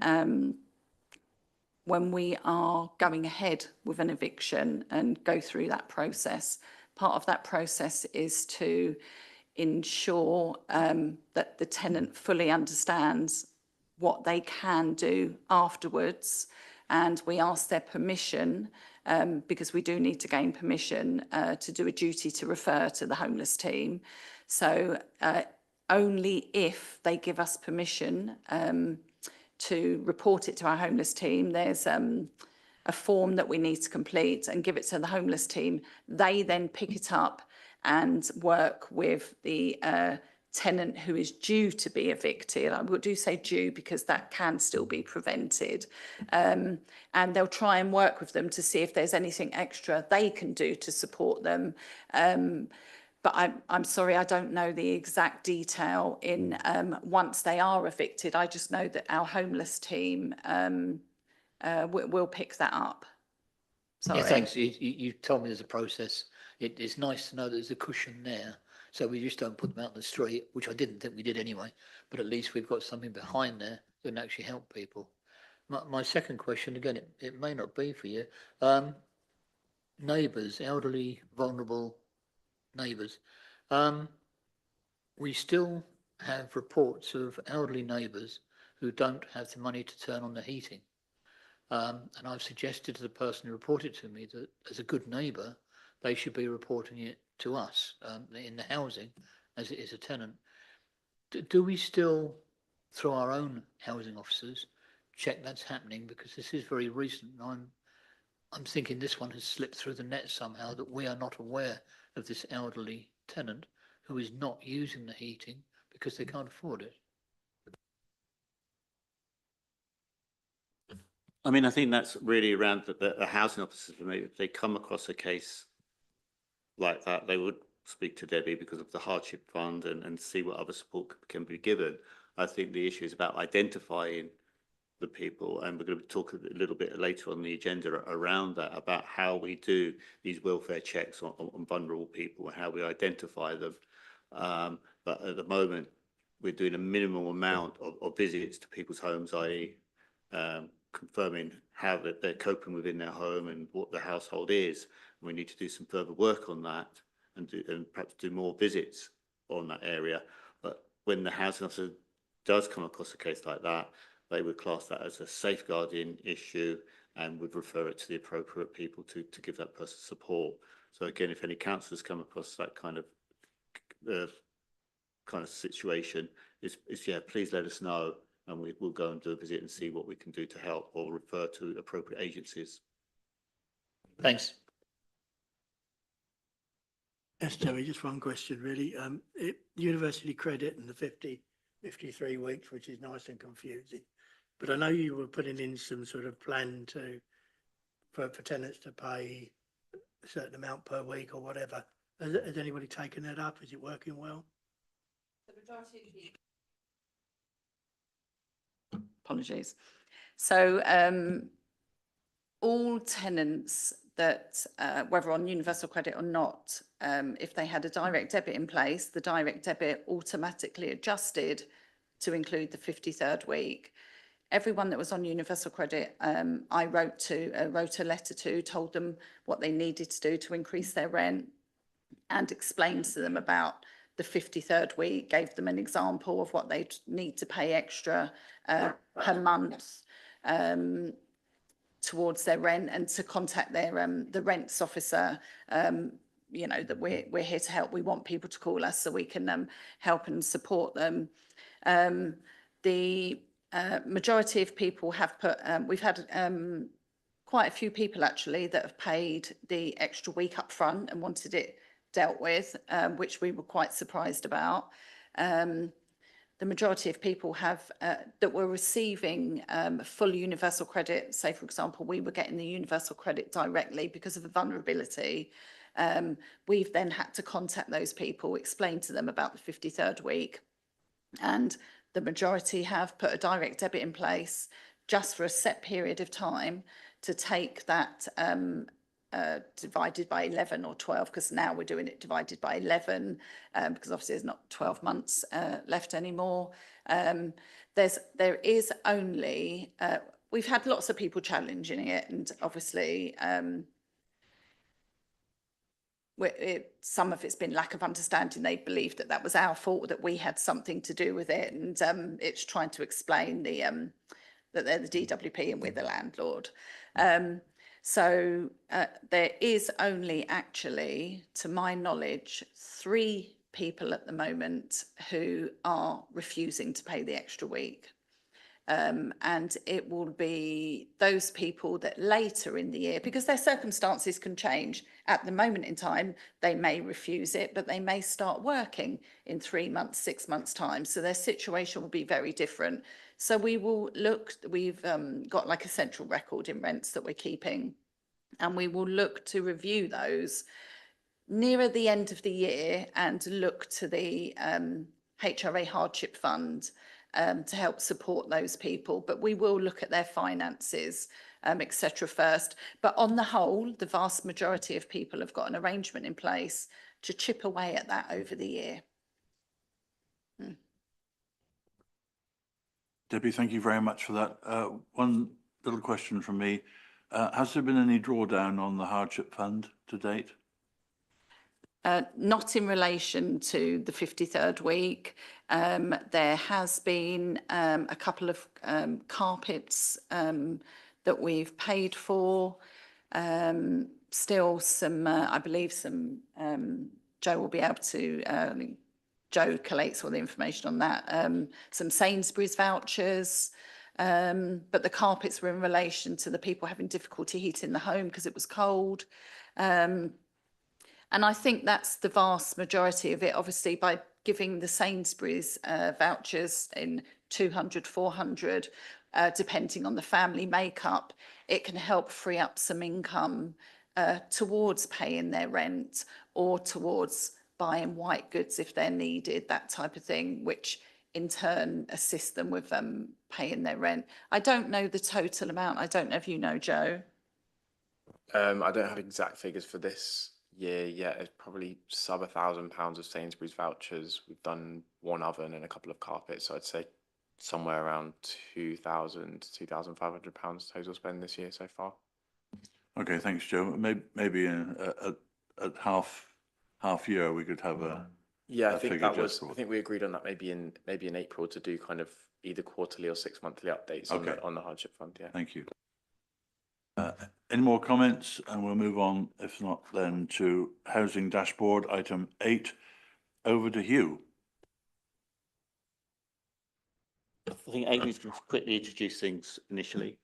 we are going ahead with an eviction and go through that process, part of that process is to ensure that the tenant fully understands what they can do afterwards, and we ask their permission, because we do need to gain permission to do a duty to refer to the homeless team. So only if they give us permission to report it to our homeless team, there's a form that we need to complete and give it to the homeless team. They then pick it up and work with the tenant who is due to be evicted. I do say due because that can still be prevented. And they'll try and work with them to see if there's anything extra they can do to support them. But I'm sorry, I don't know the exact detail in once they are evicted. I just know that our homeless team will pick that up. Sorry. Yeah, thanks. You told me there's a process. It's nice to know there's a cushion there, so we just don't put them out in the street, which I didn't think we did anyway, but at least we've got something behind there that can actually help people. My second question, again, it may not be for you. Neighbours, elderly, vulnerable neighbours. We still have reports of elderly neighbours who don't have the money to turn on the heating. And I've suggested to the person who reported to me that as a good neighbour, they should be reporting it to us in the housing as it is a tenant. Do we still, through our own housing officers, check that's happening? Because this is very recent. I'm thinking this one has slipped through the net somehow, that we are not aware of this elderly tenant who is not using the heating because they can't afford it. I mean, I think that's really around the housing officers. For me, if they come across a case like that, they would speak to Debbie because of the hardship fund and see what other support can be given. I think the issue is about identifying the people, and we're going to talk a little bit later on the agenda around that, about how we do these welfare checks on vulnerable people and how we identify them. But at the moment, we're doing a minimal amount of visits to people's homes, i.e. confirming how that they're coping within their home and what the household is. We need to do some further work on that and perhaps do more visits on that area. But when the housing officer does come across a case like that, they would class that as a safeguarding issue and would refer it to the appropriate people to give that person support. So again, if any councillors come across that kind of situation, it's yeah, please let us know, and we'll go and do a visit and see what we can do to help or refer to appropriate agencies. Thanks. Yes, Terry, just one question really. University credit and the 53 weeks, which is nice and confusing. but I know you were putting in some sort of plan for tenants to pay a certain amount per week or whatever. Has anybody taken that up? Is it working well? Apologies. So all tenants that, whether on universal credit or not, if they had a direct debit in place, the direct debit automatically adjusted to include the 53rd week. Everyone that was on universal credit, I wrote a letter to, told them what they needed to do to increase their rent and explained to them about the 53rd week, gave them an example of what they'd need to pay extra per month towards their rent, and to contact their the rents officer, you know, that we're here to help. We want people to call us so we can help and support them. The majority of people have put, we've had quite a few people actually that have paid the extra week up front and wanted it dealt with, which we were quite surprised about. The majority of people have that were receiving full universal credit. Say, for example, we were getting the universal credit directly because of the vulnerability. We've then had to contact those people, explain to them about the 53rd week, and the majority have put a direct debit in place just for a set period of time to take that divided by 11 or 12, because now we're doing it divided by 11, because obviously there's not 12 months left anymore. There is only, we've had lots of people challenging it, and obviously some of it's been lack of understanding. They believed that that was our fault, that we had something to do with it, and it's trying to explain that they're the DWP and we're the landlord. So there is only actually, to my knowledge, 3 people at the moment who are refusing to pay the extra week. And it will be those people that later in the year, because their circumstances can change. At the moment in time, they may refuse it, but they may start working in 3 months, 6 months' time. So their situation will be very different. So we will look, we've got like a central record in rents that we're keeping, and we will look to review those nearer the end of the year and look to the HRA hardship fund to help support those people. But we will look at their finances, etc. first. But on the whole, the vast majority of people have got an arrangement in place to chip away at that over the year. Debbie, thank you very much for that. One little question from me. Has there been any drawdown on the hardship fund to date? Not in relation to the 53rd week. There has been a couple of carpets that we've paid for. Still some, I believe some, Joe will be able to, I think Joe collates all the information on that. Some Sainsbury's vouchers. But the carpets were in relation to the people having difficulty heating the home because it was cold. And I think that's the vast majority of it. Obviously, by giving the Sainsbury's vouchers in 200, 400, depending on the family makeup, it can help free up some income towards paying their rent or towards buying white goods if they're needed, that type of thing, which in turn assist them with paying their rent. I don't know the total amount. I don't know if you know, Joe. I don't have exact figures for this year yet. It's probably sub £1,000 of Sainsbury's vouchers. We've done 1 oven and a couple of carpets, so I'd say somewhere around £2,000 to £2,500 total spend this year so far. Okay, thanks, Joe. Maybe at half year we could have a I think figure that was. just I think we agreed on that maybe in April to do kind of either quarterly or 6 monthly updates on the hardship fund. Yeah. Thank you. Any more comments? And we'll move on, if not then, to housing dashboard, item 8. Over to Hugh. I think Amy can quickly introduce things initially.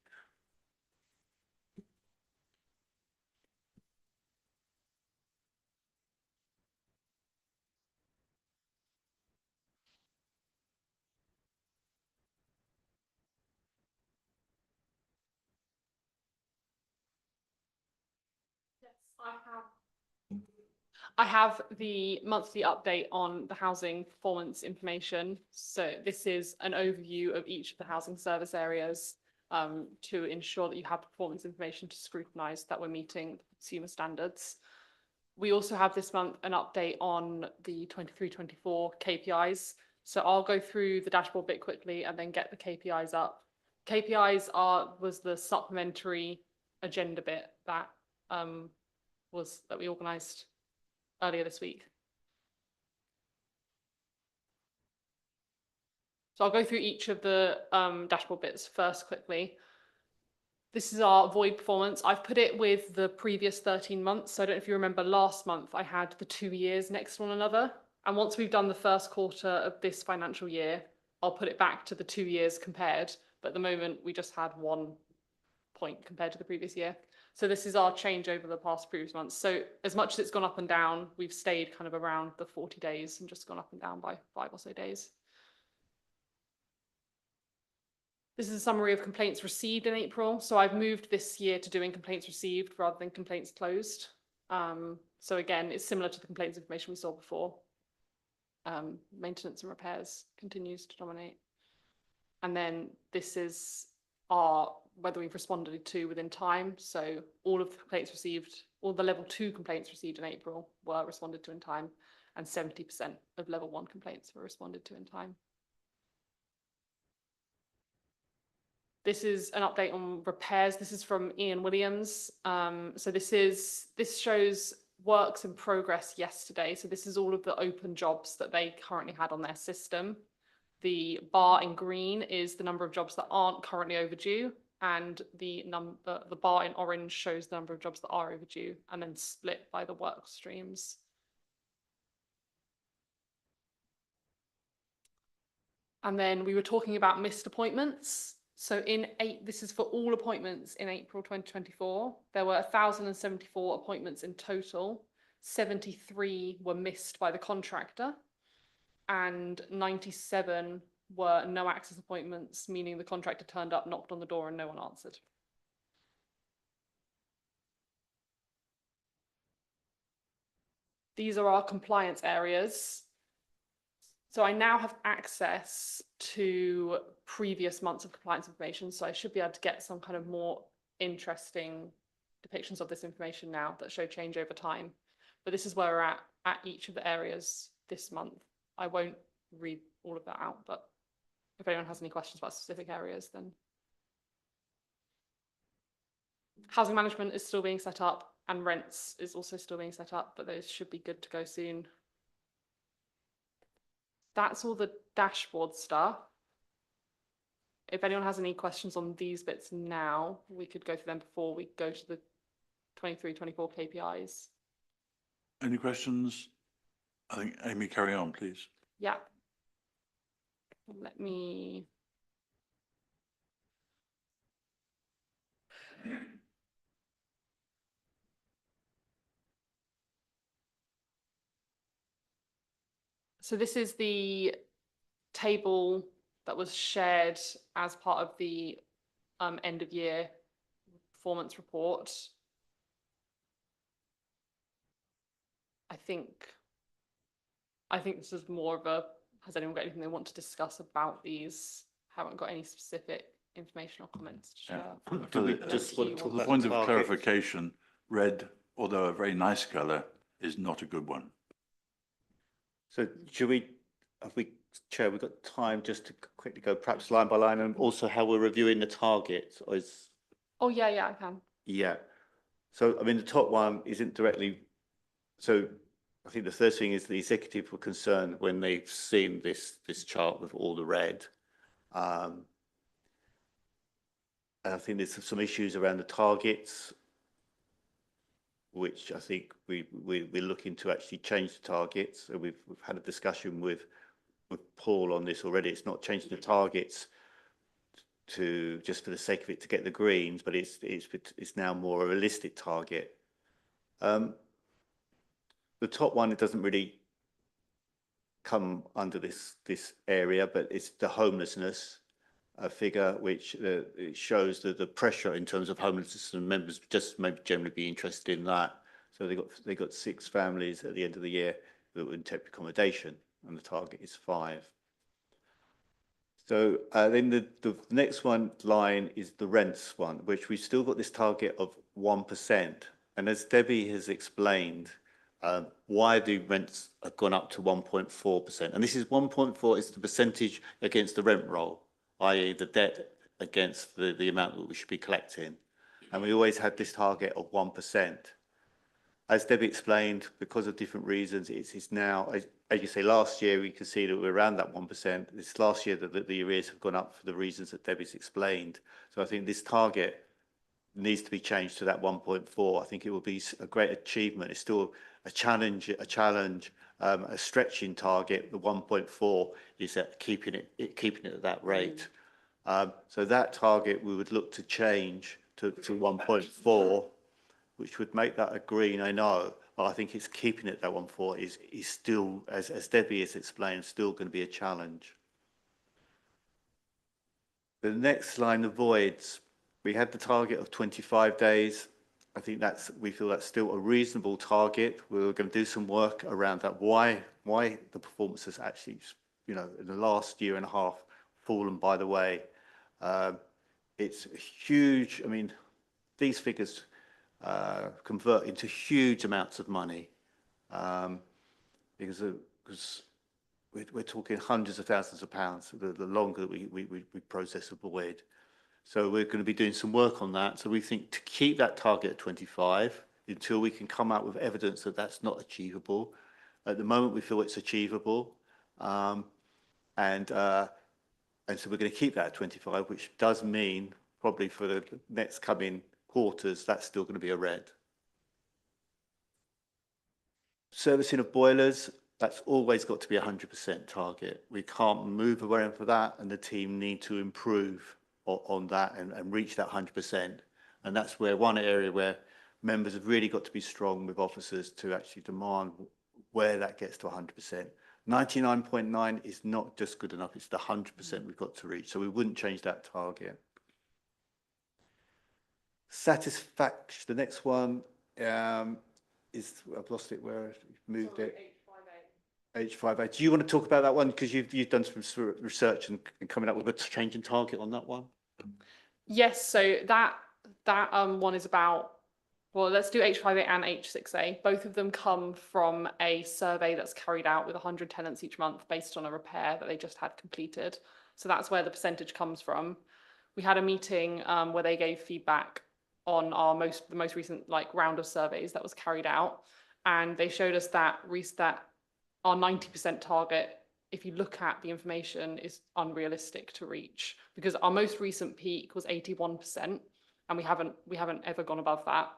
I have the monthly update on the housing performance information. So this is an overview of each of the housing service areas to ensure that you have performance information to scrutinise that we're meeting consumer standards. We also have this month an update on the 23-24 KPIs. So I'll go through the dashboard bit quickly and then get the KPIs up. KPIs was the supplementary agenda bit that we organised earlier this week. So I'll go through each of the dashboard bits first quickly. This is our void performance. I've put it with the previous 13 months. So I don't know if you remember last month, I had the 2 years next to one another. And once we've done the first quarter of this financial year, I'll put it back to the 2 years compared. But at the moment, we just had 1 point compared to the previous year. So this is our change over the past previous months. So as much as it's gone up and down, we've stayed kind of around the 40 days and just gone up and down by 5 or so days. This is a summary of complaints received in April. So I've moved this year to doing complaints received rather than complaints closed. So again, it's similar to the complaints information we saw before. Maintenance and repairs continues to dominate. And then this is our whether we've responded to within time. So all of the complaints received, all the level 2 complaints received in April were responded to in time, and 70% of level 1 complaints were responded to in time. This is an update on repairs. This is from Ian Williams. So this shows works in progress yesterday. So this is all of the open jobs that they currently had on their system. The bar in green is the number of jobs that aren't currently overdue, and the bar in orange shows the number of jobs that are overdue, and then split by the work streams. And then we were talking about missed appointments. So this is for all appointments in April 2024. There were 1,074 appointments in total. 73 were missed by the contractor, and 97 were no access appointments, meaning the contractor turned up, knocked on the door, and no one answered. These are our compliance areas. So I now have access to previous months of compliance information, so I should be able to get some kind of more interesting depictions of this information now that show change over time. But this is where we're at each of the areas this month. I won't read all of that out, but if anyone has any questions about specific areas, then. Housing management is still being set up, and rents is also still being set up, but those should be good to go soon. That's all the dashboard stuff. If anyone has any questions on these bits now, we could go through them before we go to the 23-24 KPIs. Any questions? I think, Amy, carry on, please. Yeah. Let me. So this is the table that was shared as part of the end of year performance report. I think this is more of a, has anyone got anything they want to discuss about these? Haven't got any specific information or comments to share. Just want to talk The about point of targets. clarification, red, although a very nice colour, is not a good one. So Chair, we've got time just to quickly go perhaps line by line, and also how we're reviewing the targets. Or is, Oh yeah, I can. yeah. So, I mean, the top one isn't directly, so I think the first thing is the executive were concerned when they've seen this chart with all the red. And I think there's some issues around the targets, which I think we're looking to actually change the targets. So we've had a discussion with Paul on this already. It's not changing the targets to just for the sake of it to get the greens, but it's now more a realistic target. The top one, it doesn't really come under this area, but it's the homelessness figure, which it shows that the pressure in terms of homelessness, and members just maybe generally be interested in that. So they got 6 families at the end of the year that were in temporary accommodation, and the target is 5. So then the next line is the rents one, which we've still got this target of 1%. And as Debbie has explained, why the rents have gone up to 1.4%. And this is 1.4 is the percentage against the rent roll, i.e. the debt against the amount that we should be collecting. And we always had this target of 1%. As Debbie explained, because of different reasons, it's now, as you say, last year we could see that we're around that 1%. This last year that the arrears have gone up for the reasons that Debbie's explained. So I think this target needs to be changed to that 1.4. I think it will be a great achievement. It's still a challenge, a stretching target. The 1.4 is at keeping it at that rate. So that target we would look to change to 1.4. which would make that a green, I know, but I think it's keeping it that 1.4 is still, as Debbie has explained, still going to be a challenge. The next line, the voids, we had the target of 25 days. I think we feel that's still a reasonable target. We're going to do some work around that. Why the performance has actually, in the last year and a half, fallen by the way. It's huge. I mean, these figures convert into huge amounts of money because we're talking hundreds of thousands of pounds the longer we process a void. So we're going to be doing some work on that. So we think to keep that target at 25 until we can come out with evidence that that's not achievable. At the moment, we feel it's achievable. And so we're going to keep that at 25, which does mean probably for the next coming quarters, that's still going to be a red. Servicing of boilers, that's always got to be a 100% target. We can't move away from that, and the team need to improve on that and reach that 100%. And that's where one area where members have really got to be strong with officers to actually demand where that gets to 100%. 99.9 is not just good enough, it's the 100% we've got to reach. So we wouldn't change that target. Satisfaction, the next one is, I've lost it, where I've moved it. H58. Do you want to talk about that one? Because you've done some research and coming up with a change in target on that one. Yes, so that one is about, well, let's do H58 and H6A. Both of them come from a survey that's carried out with 100 tenants each month based on a repair that they just had completed. So that's where the percentage comes from. We had a meeting where they gave feedback on the most recent round of surveys that was carried out, and they showed us that our 90% target, if you look at the information, is unrealistic to reach, because our most recent peak was 81%, and we haven't ever gone above that.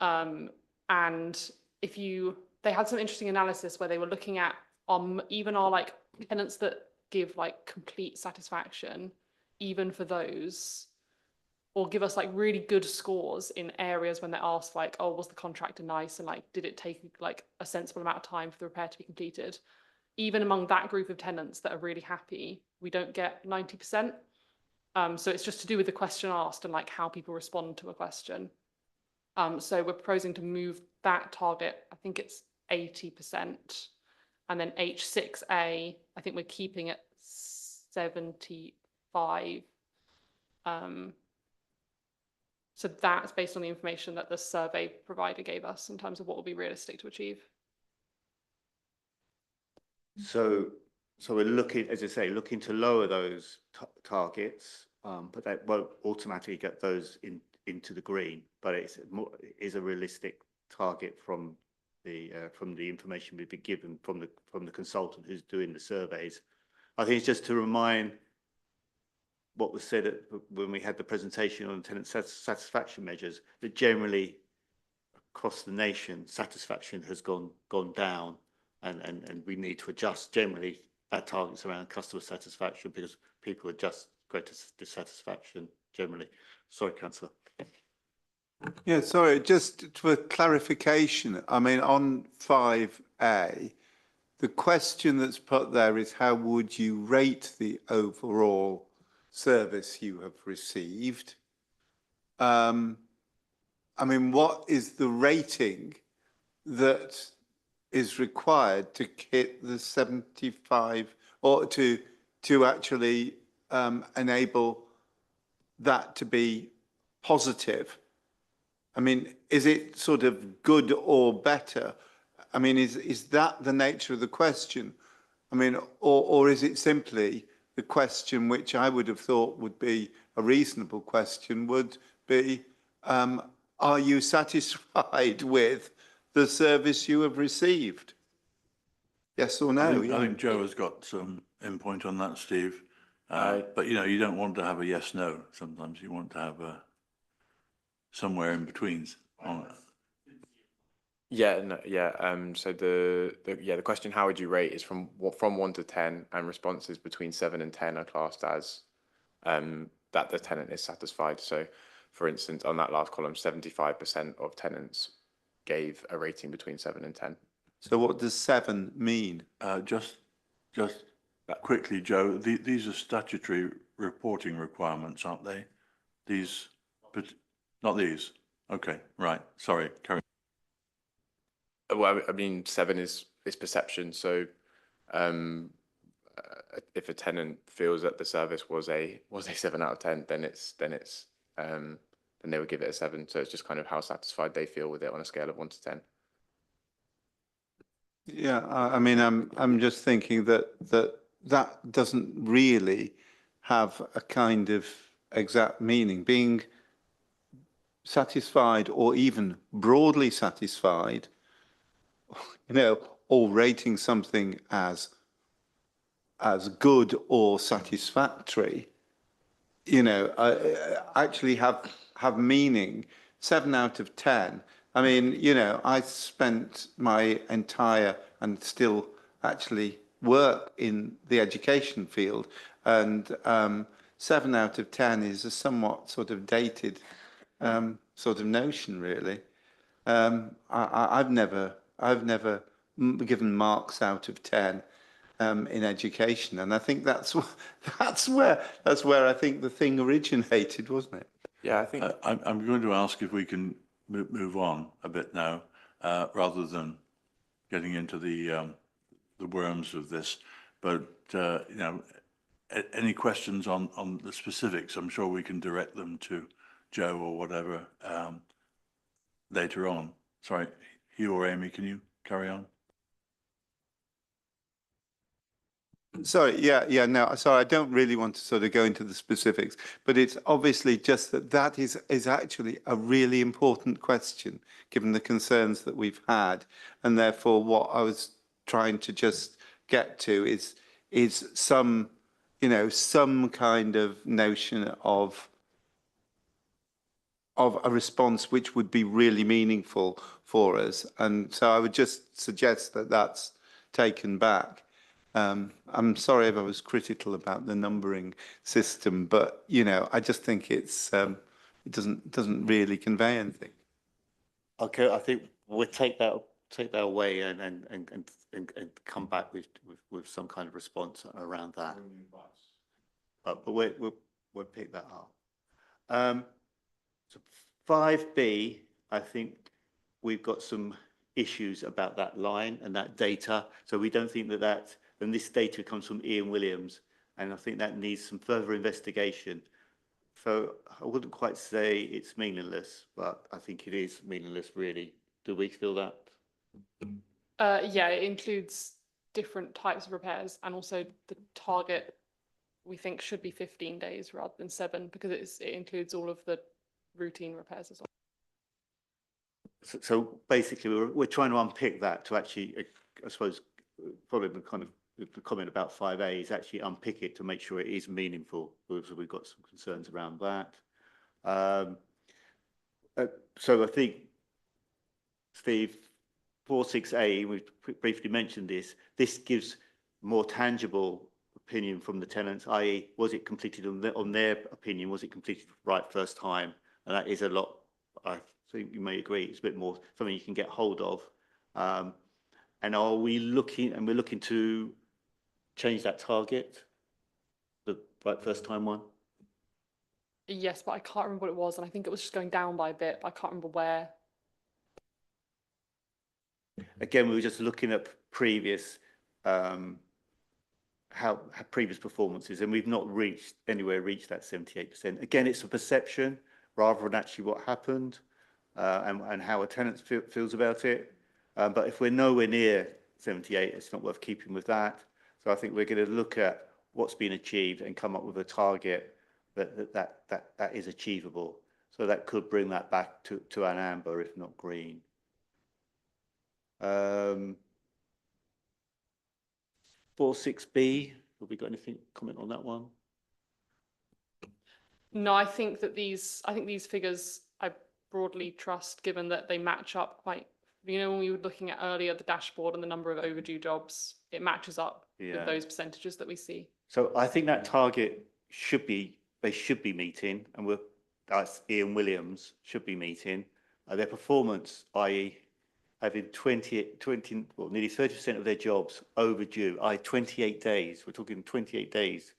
And they had some interesting analysis where they were looking at even our tenants that give complete satisfaction, even for those, or give us really good scores in areas when they're asked oh, was the contractor nice, and did it take a sensible amount of time for the repair to be completed. Even among that group of tenants that are really happy, we don't get 90%. So it's just to do with the question asked and how people respond to a question. So we're proposing to move that target, I think it's 80%. And then H6A, I think we're keeping at 75. So that's based on the information that the survey provider gave us in terms of what will be realistic to achieve. So we're looking, as I say, looking to lower those targets, but that won't automatically get those into the green. But it is a realistic target from the information we've been given from the consultant who's doing the surveys. I think it's just to remind what was said when we had the presentation on tenant satisfaction measures, that generally across the nation satisfaction has gone down, and we need to adjust generally our targets around customer satisfaction because people are just greater dissatisfaction generally. Sorry, Councillor. Yeah, sorry, just for clarification, I mean, on 5A, the question that's put there is how would you rate the overall service you have received? I mean, what is the rating that is required to hit the 75 or to actually enable that to be positive? I mean, is it sort of good or better? I mean, is that the nature of the question? I mean, or is it simply the question which I would have thought would be a reasonable question would be, are you satisfied with the service you have received? Yes or no? I think Joe has got some input on that, Steve. But you know, you don't want to have a yes, no. Sometimes you want to have a somewhere in betweens on it. Yeah, no, yeah. So the question, how would you rate, is from 1 to 10, and responses between 7 and 10 are classed as that the tenant is satisfied. So, for instance, on that last column, 75% of tenants gave a rating between 7 and 10. So what does 7 mean? Just quickly, Joe, these are statutory reporting requirements, aren't they? These, but not these. Okay, right. Sorry, carry on. Well, I mean, 7 is perception. So, if a tenant feels that the service was a 7 out of 10, then they would give it a 7. So it's just kind of how satisfied they feel with it on a scale of 1 to 10. Yeah, I mean, I'm just thinking that doesn't really have a kind of exact meaning. Being satisfied or even broadly satisfied, you know, or rating something as good or satisfactory, you know, actually have meaning. 7 out of 10. I mean, you know, I spent my entire and still actually work in the education field, and 7 out of 10 is a somewhat sort of dated sort of notion, really. I've never given marks out of 10 in education, and I think that's where I think the thing originated, wasn't it? Yeah, I think I'm going to ask if we can move on a bit now, rather than getting into the worms of this. But you know, any questions on the specifics? I'm sure we can direct them to Joe or whatever later on. Sorry, Hugh or Amy, can you carry on? Sorry, no, sorry, I don't really want to sort of go into the specifics, but it's obviously just that is actually a really important question, given the concerns that we've had, and therefore what I was trying to just get to is some, you know, some kind of notion of a response which would be really meaningful for us, and so I would just suggest that that's taken back. I'm sorry if I was critical about the numbering system, but you know, I just think it doesn't really convey anything. Okay, I think we'll take that away and come back with some kind of response around that. But we'll pick that up. So 5B, I think we've got some issues about that line and that data. So we don't think that and this data comes from Ian Williams, and I think that needs some further investigation. So I wouldn't quite say it's meaningless, but I think it is meaningless, really. Do we feel that? Yeah, it includes different types of repairs, and also the target we think should be 15 days rather than 7, because it includes all of the routine repairs as well. So basically, we're trying to unpick that to actually, I suppose, following the kind of the comment about 5A is actually unpick it to make sure it is meaningful. So we've got some concerns around that. So I think, Steve, 46A, we briefly mentioned this. This gives more tangible opinion from the tenants, i.e., was it completed on their opinion? Was it completed right first time? And that is a lot. I think you may agree. It's a bit more something you can get hold of. And are we looking? And we're looking to change that target, the right first time one? Yes, but I can't remember what it was, and I think it was just going down by a bit, but I can't remember where. again, we were just looking at previous, how previous performances, and we've not reached that 78%. Again, it's a perception rather than actually what happened, and how a tenant feels about it. But if we're nowhere near 78, it's not worth keeping with that. So I think we're going to look at what's been achieved and come up with a target that is achievable. So that could bring that back to an amber, if not green. 46B, have we got anything comment on that one? No, I think these figures I broadly trust, given that they match up quite, when we were looking at earlier the dashboard and the number of overdue jobs, it matches up with those percentages that we see. So I think that target they should be meeting, and that's Ian Williams should be meeting. Their performance, i.e. having nearly 30% of their jobs overdue, i.e. 28 days, we're talking 28 days,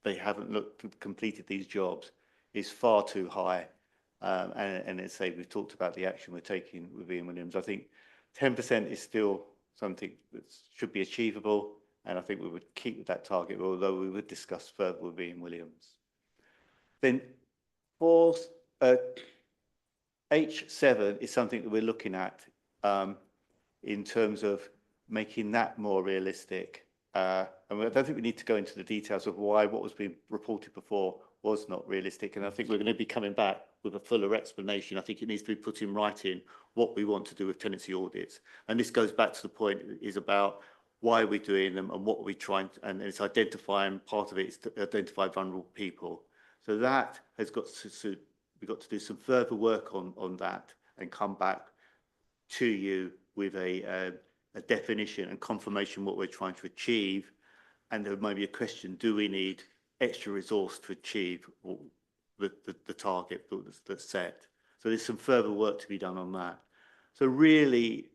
they haven't completed these jobs, is far too high. And as I say, we've talked about the action we're taking with Ian Williams. I think 10% is still something that should be achievable, and I think we would keep with that target, although we would discuss further with Ian Williams. Then H7 is something that we're looking at in terms of making that more realistic. And I don't think we need to go into the details of why what was being reported before was not realistic. And I think we're going to be coming back with a fuller explanation. I think it needs to be put in writing what we want to do with tenancy audits. And this goes back to the point is about why we're doing them and what we're trying to, and it's identifying, part of it is to identify vulnerable people. So that has got to, we've got to do some further work on that and come back to you with a definition and confirmation what we're trying to achieve. And there may be a question, do we need extra resource to achieve the target that's set? So there's some further work to be done on that. So really,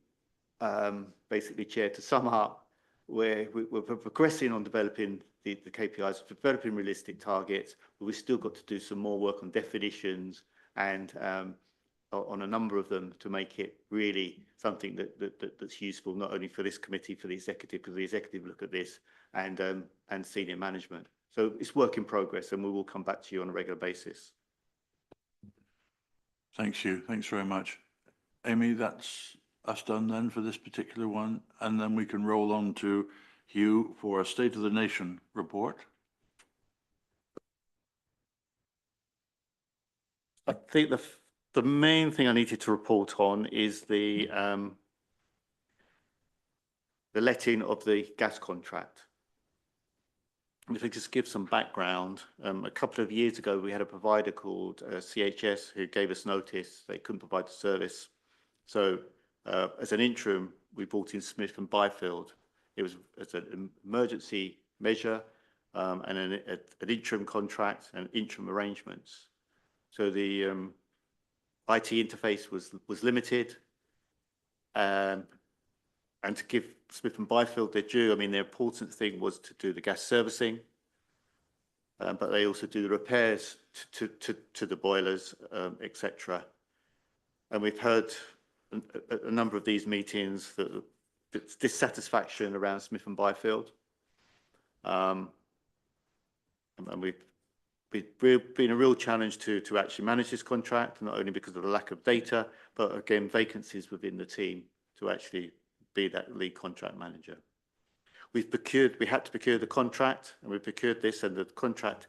basically, Chair, to sum up, we're progressing on developing the KPIs, developing realistic targets, but we've still got to do some more work on definitions and on a number of them to make it really something that's useful, not only for this committee, for the executive, because the executive look at this, and senior management. So it's work in progress, and we will come back to you on a regular basis. Thanks very much. Amy, that's us done then for this particular one, and then we can roll on to Hugh for a State of the Nation report. I think the main thing I needed to report on is the letting of the gas contract. If I just give some background, a couple of years ago we had a provider called CHS who gave us notice they couldn't provide the service. So as an interim, we brought in Smith and Byfield. It was as an emergency measure and an interim contract and interim arrangements. So the IT interface was limited, and to give Smith and Byfield their due, I mean, the important thing was to do the gas servicing, but they also do the repairs to the boilers, etc. And we've heard a number of these meetings that dissatisfaction around Smith and Byfield, and we've been a real challenge to actually manage this contract, not only because of the lack of data, but again, vacancies within the team to actually be that lead contract manager. We had to procure the contract, and we procured this, and the contract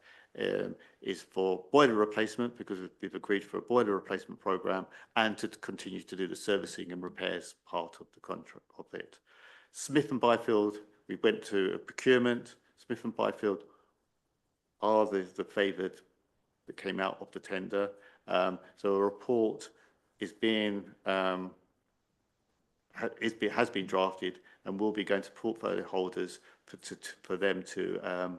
is for boiler replacement because we've agreed for a boiler replacement program and to continue to do the servicing and repairs part of the contract of it. Smith and Byfield, we went to a procurement. Smith and Byfield are the favoured that came out of the tender. So a report is being has been drafted and will be going to portfolio holders for them to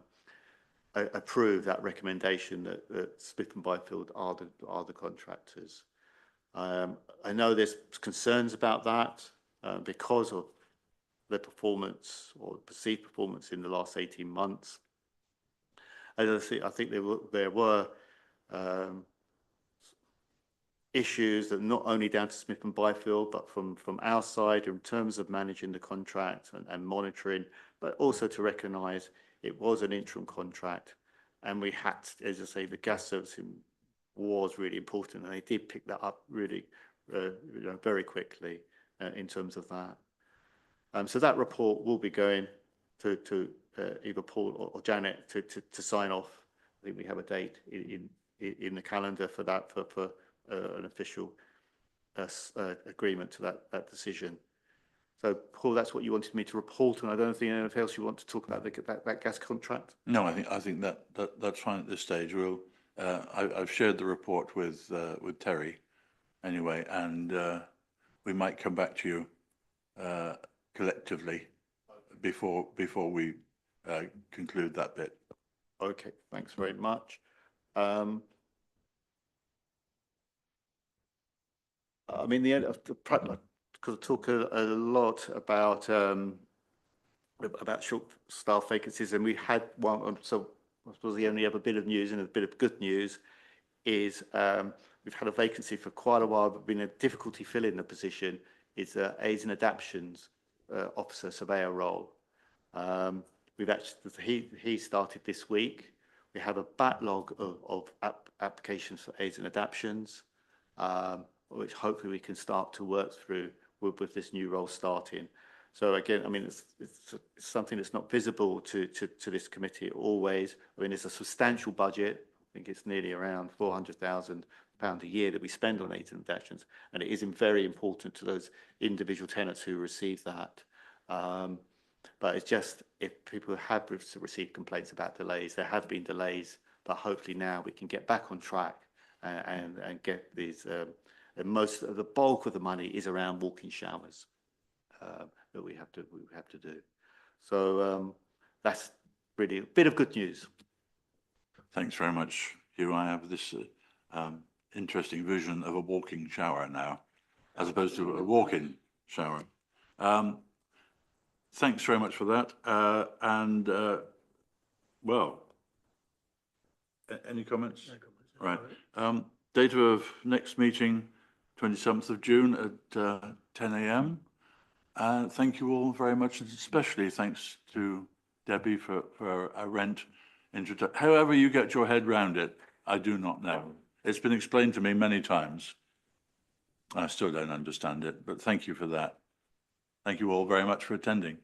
approve that recommendation that Smith and Byfield are the contractors. I know there's concerns about that because of their performance or perceived performance in the last 18 months. As I think there were issues that are not only down to Smith and Byfield, but from our side in terms of managing the contract and monitoring, but also to recognise it was an interim contract, and we had, as I say, the gas servicing was really important, and they did pick that up really, very quickly in terms of that. So that report will be going to either Paul or Janet to sign off. I think we have a date in the calendar for that for an official agreement to that decision. So, Paul, that's what you wanted me to report, and I don't think anything else you want to talk about that gas contract. No, I think that's fine at this stage. I've shared the report with Terry, anyway, and we might come back to you collectively before we conclude that bit. Okay, thanks very much. I mean, because I talk a lot about short staff vacancies, and we had one. So I suppose the only other bit of news, and a bit of good news, is we've had a vacancy for quite a while, but been a difficulty filling the position. Is aids and adaptions officer surveyor role. We've actually he started this week. We have a backlog of applications for aids and adaptions, which hopefully we can start to work through with this new role starting. So again, I mean, it's something that's not visible to this committee always. I mean, it's a substantial budget. I think it's nearly around £400,000 a year that we spend on aids and adaptions, and it is very important to those individual tenants who receive that. But it's just, if people have received complaints about delays, there have been delays, but hopefully now we can get back on track and get these. And most of the bulk of the money is around walk-in showers that we have to do. So that's really a bit of good news. Thanks very much, Hugh. I have this interesting vision of a walking shower now, as opposed to a walk-in shower. Thanks very much for that. Well, any comments? No comments. Right. Date of next meeting, 27th of June at 10 a.m. Thank you all very much, and especially thanks to Debbie for a rent introduction. However you get your head round it, I do not know. It's been explained to me many times. I still don't understand it, but thank you for that. Thank you all very much for attending.